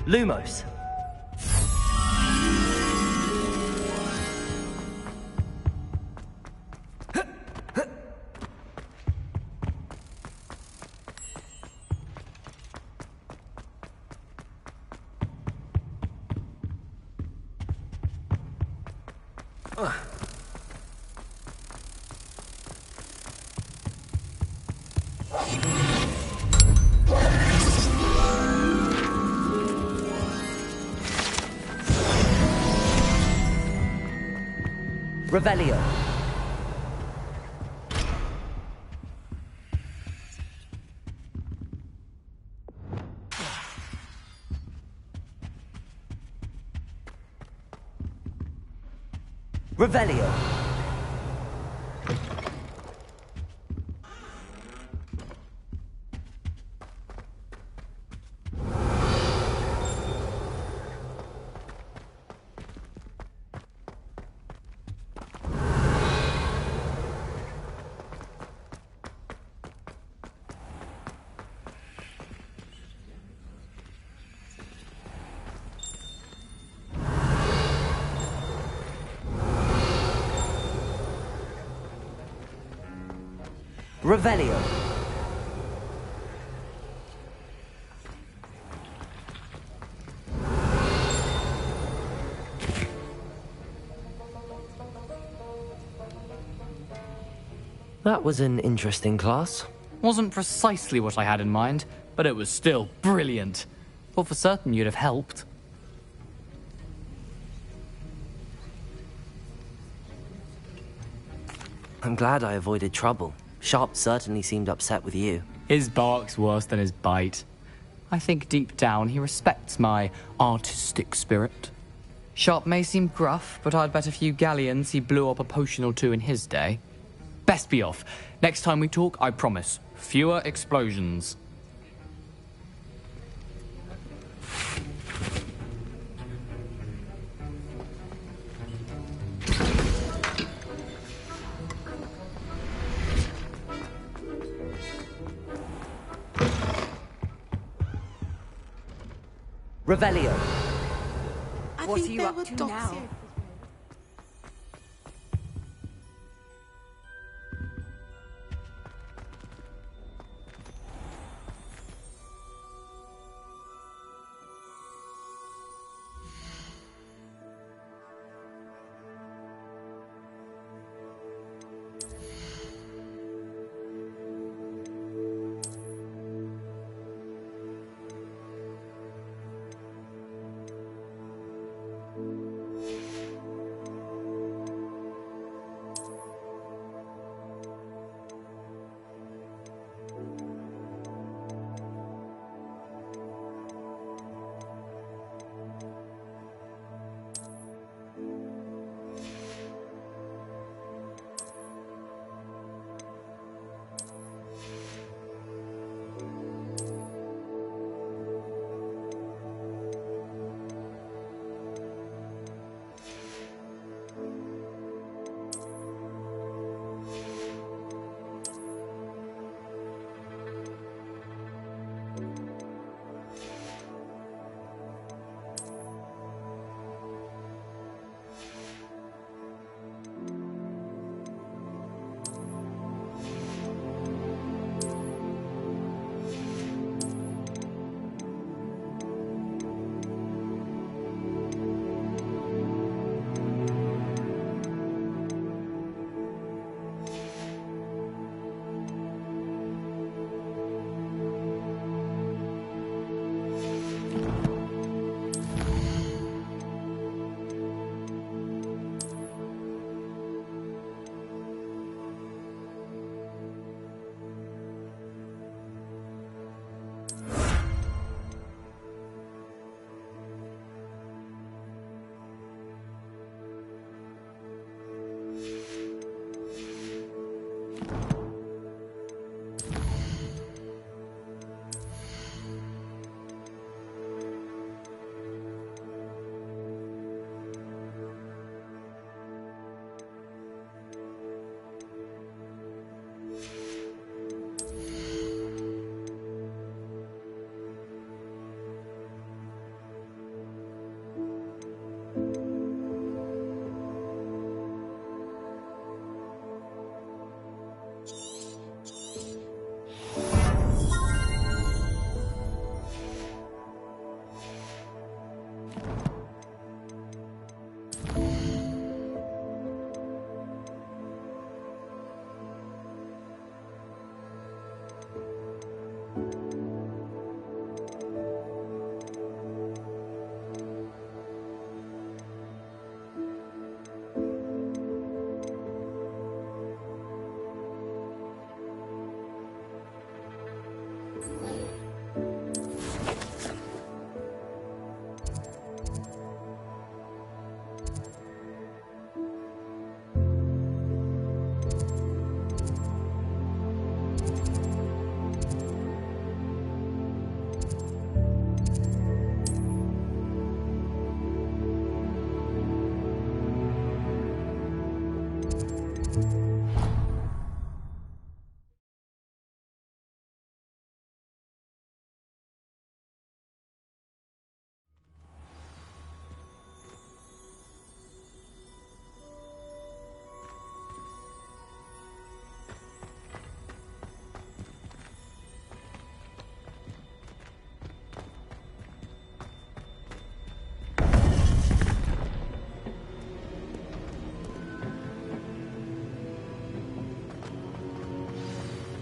Lumos. Revelio. Revelio. Revelio. That was an interesting class. Wasn't precisely what I had in mind, but it was still brilliant. Thought for certain you'd have helped. I'm glad I avoided trouble. Sharp certainly seemed upset with you. His bark's worse than his bite. I think deep down he respects my artistic spirit. Sharp may seem gruff, but I'd bet a few galleons he blew up a potion or two in his day. Best be off. Next time we talk, I promise, fewer explosions. Revelio. What are you up to now?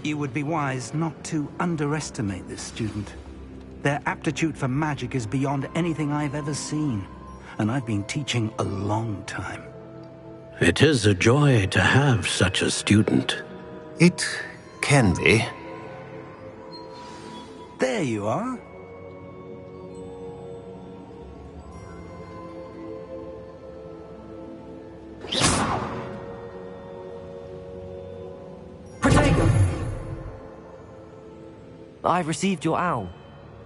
You would be wise not to underestimate this student. Their aptitude for magic is beyond anything I've ever seen, and I've been teaching a long time. It is a joy to have such a student. It can be. There you are. I received your owl.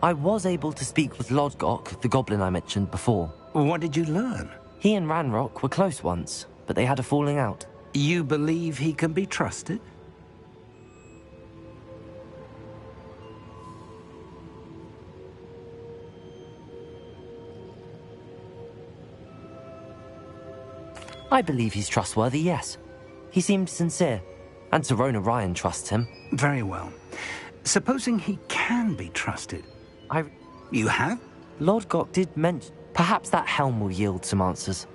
I was able to speak with Lodgok, the goblin I mentioned before. What did you learn? He and Ranrock were close once, but they had a falling out. You believe he can be trusted? I believe he's trustworthy, yes. He seemed sincere, and Sirona Ryan trusts him. Very well. Supposing he can be trusted. You have? Lord Gok did mention... Perhaps that helm will yield some answers.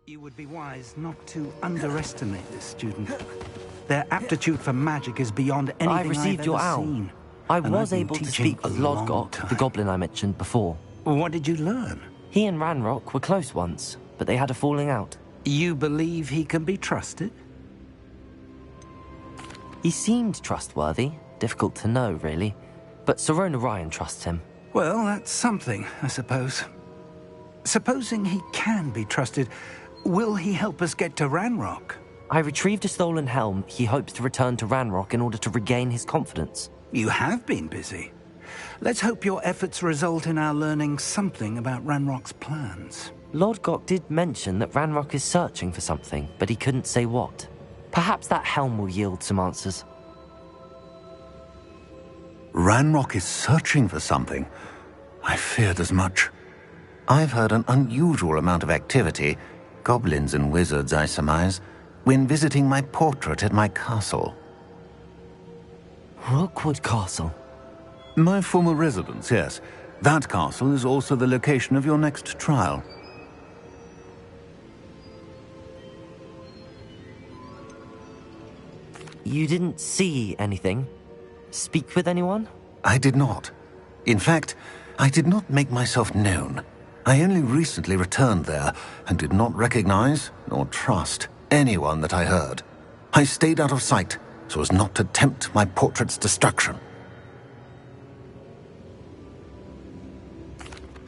You would be wise not to underestimate this student. Their aptitude for magic is beyond anything I received your owl. Seen. I was able to speak with Lord Gok, the goblin I mentioned before. What did you learn? He and Ranrock were close once, but they had a falling out. You believe he can be trusted? He seemed trustworthy. Difficult to know, really. But Sirona Ryan trusts him. Well, that's something, I suppose. Supposing he can be trusted, will he help us get to Ranrock? I retrieved a stolen helm. He hopes to return to Ranrock in order to regain his confidence. You have been busy. Let's hope your efforts result in our learning something about Ranrock's plans. Lord Gok did mention that Ranrock is searching for something, but he couldn't say what. Perhaps that helm will yield some answers. Ranrock is searching for something? I feared as much. I've heard an unusual amount of activity, goblins and wizards, I surmise, when visiting my portrait at my castle. Rookwood Castle? My former residence, yes. That castle is also the location of your next trial. You didn't see anything? Speak with anyone? I did not. In fact, I did not make myself known. I only recently returned there and did not recognize nor trust anyone that I heard. I stayed out of sight so as not to tempt my portrait's destruction.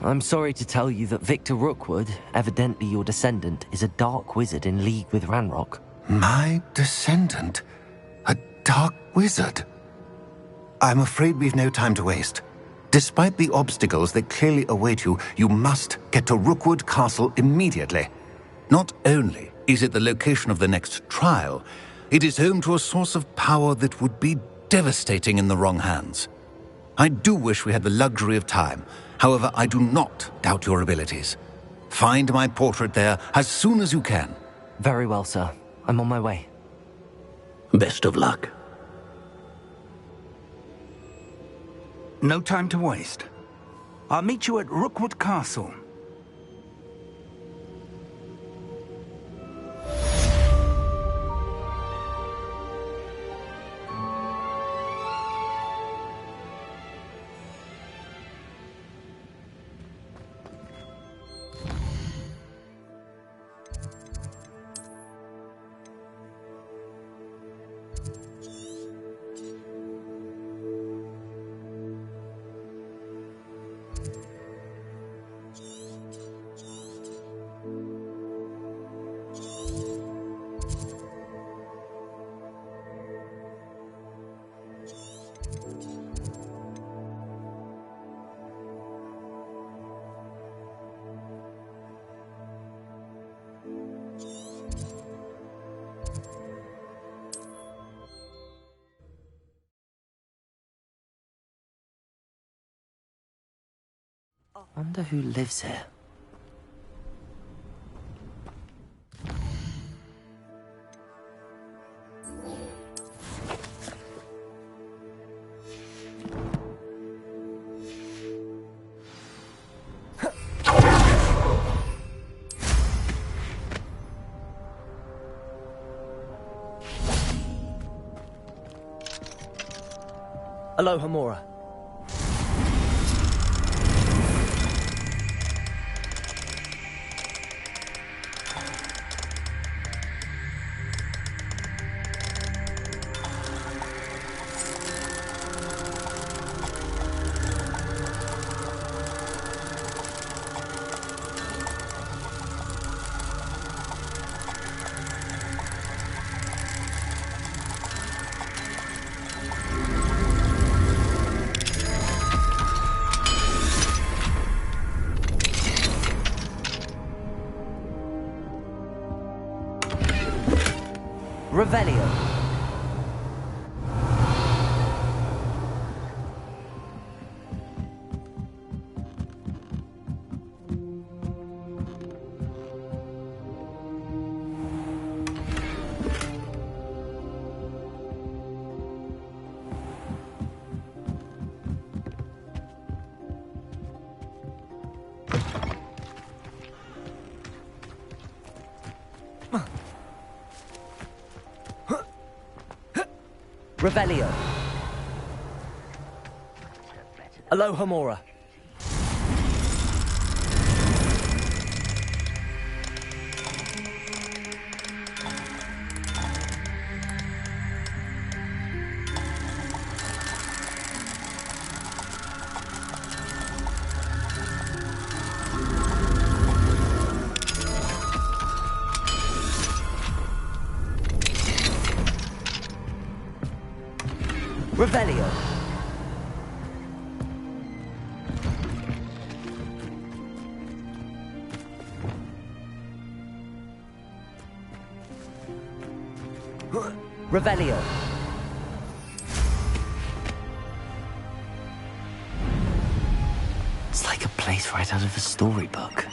I'm sorry to tell you that Victor Rookwood, evidently your descendant, is a dark wizard in league with Ranrock. My descendant? A dark wizard? I'm afraid we've no time to waste. Despite the obstacles that clearly await you, you must get to Rookwood Castle immediately. Not only is it the location of the next trial, it is home to a source of power that would be devastating in the wrong hands. I do wish we had the luxury of time. However, I do not doubt your abilities. Find my portrait there as soon as you can. Very well, sir. I'm on my way. Best of luck. No time to waste. I'll meet you at Rookwood Castle. Wonder who lives here. Aloha, Mora. Revelio. Revelio. Alohomora. Revelio. Revelio. It's like a place right out of a storybook.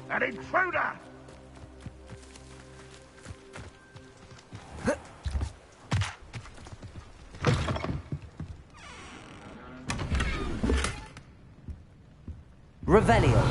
An intruder! Revelio.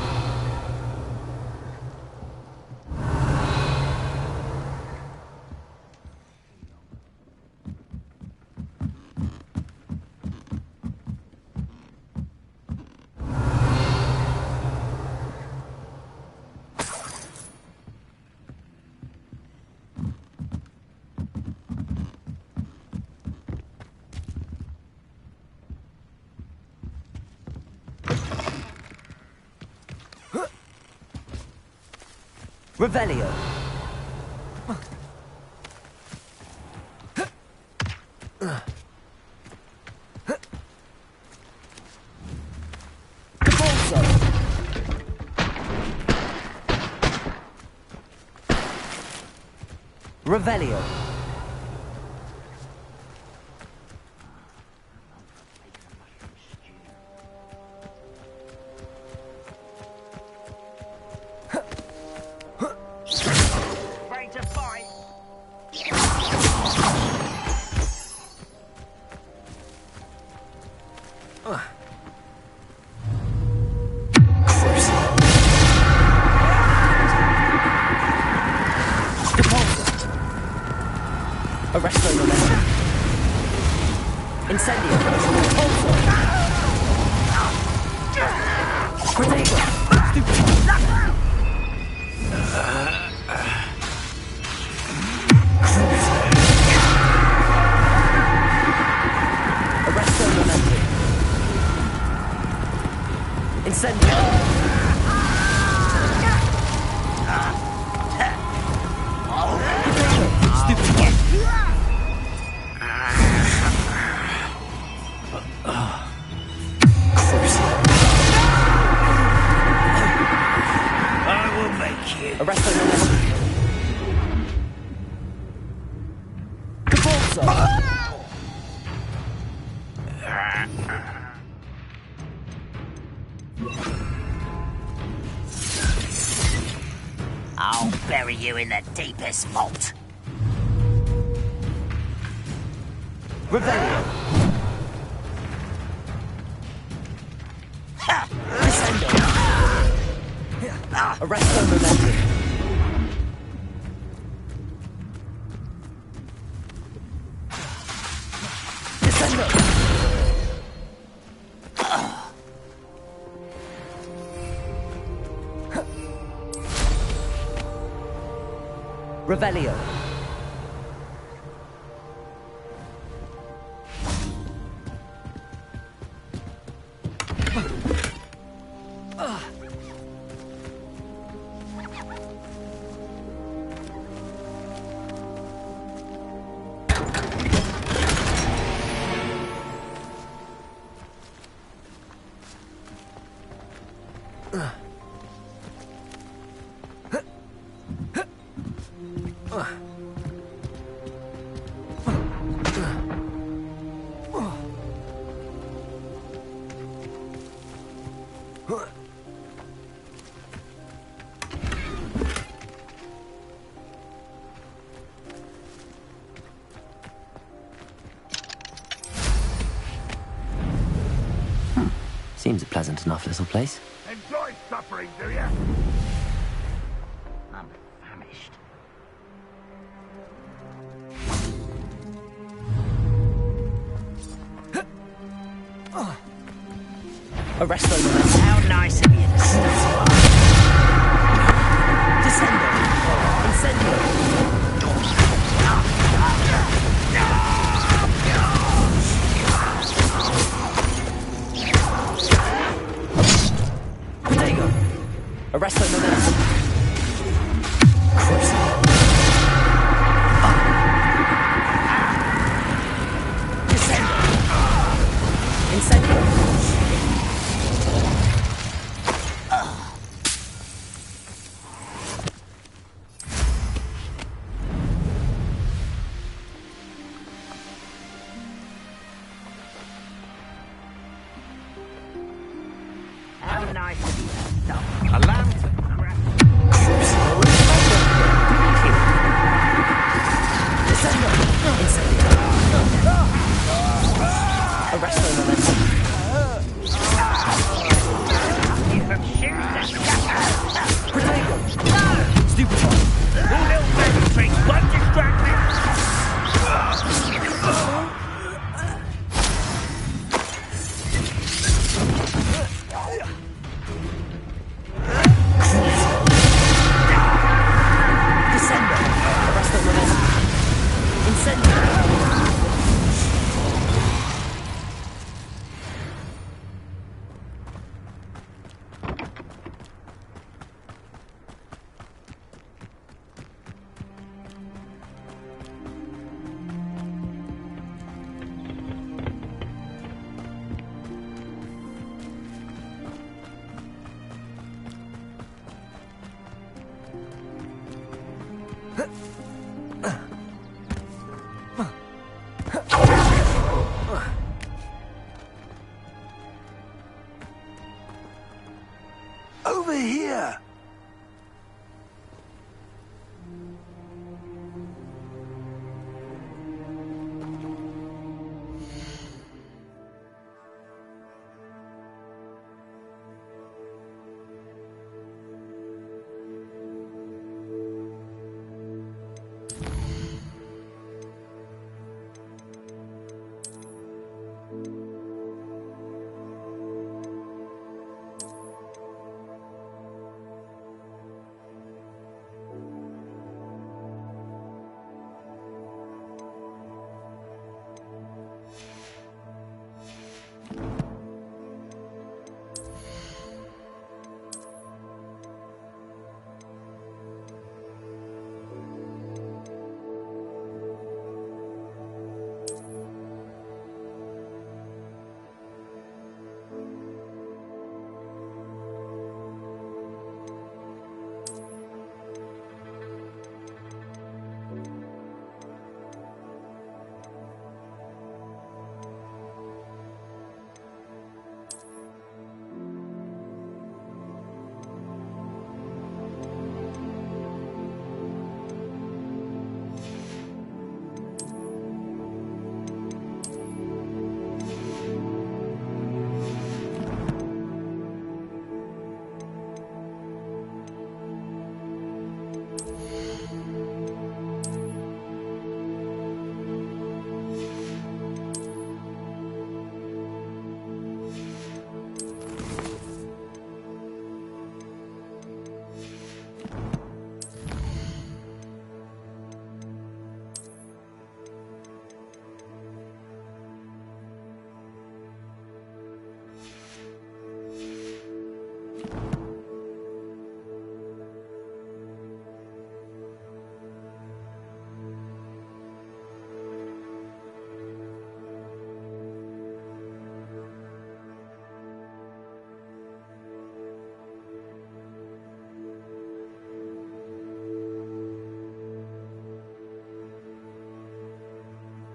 Revelio. Revelio. Ready to fight? Arresto momentum. Incendio. Protego. Arresto momentum. Incendio. Arresto momentum. Cabalzo. I'll bury you in the deepest vault. Revelio. Descendo. Arresto momentum. Descendo. Revelio. Seems a pleasant enough little place. Enjoy suffering, do you? I'm famished. Arresto momentum. How nice of you to stop. Descendo. Incendio. Protego. Arresto momentum. Cruising. Descendo. Incendio. How nice of you to stop. A lantern. Descendo. Incendio. Arresto momentum. You have shoes. Protego. Stupefy. All little magic tricks won't distract me. Descendo. Arresto momentum. Incendio. Over here!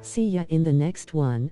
See ya in the next one.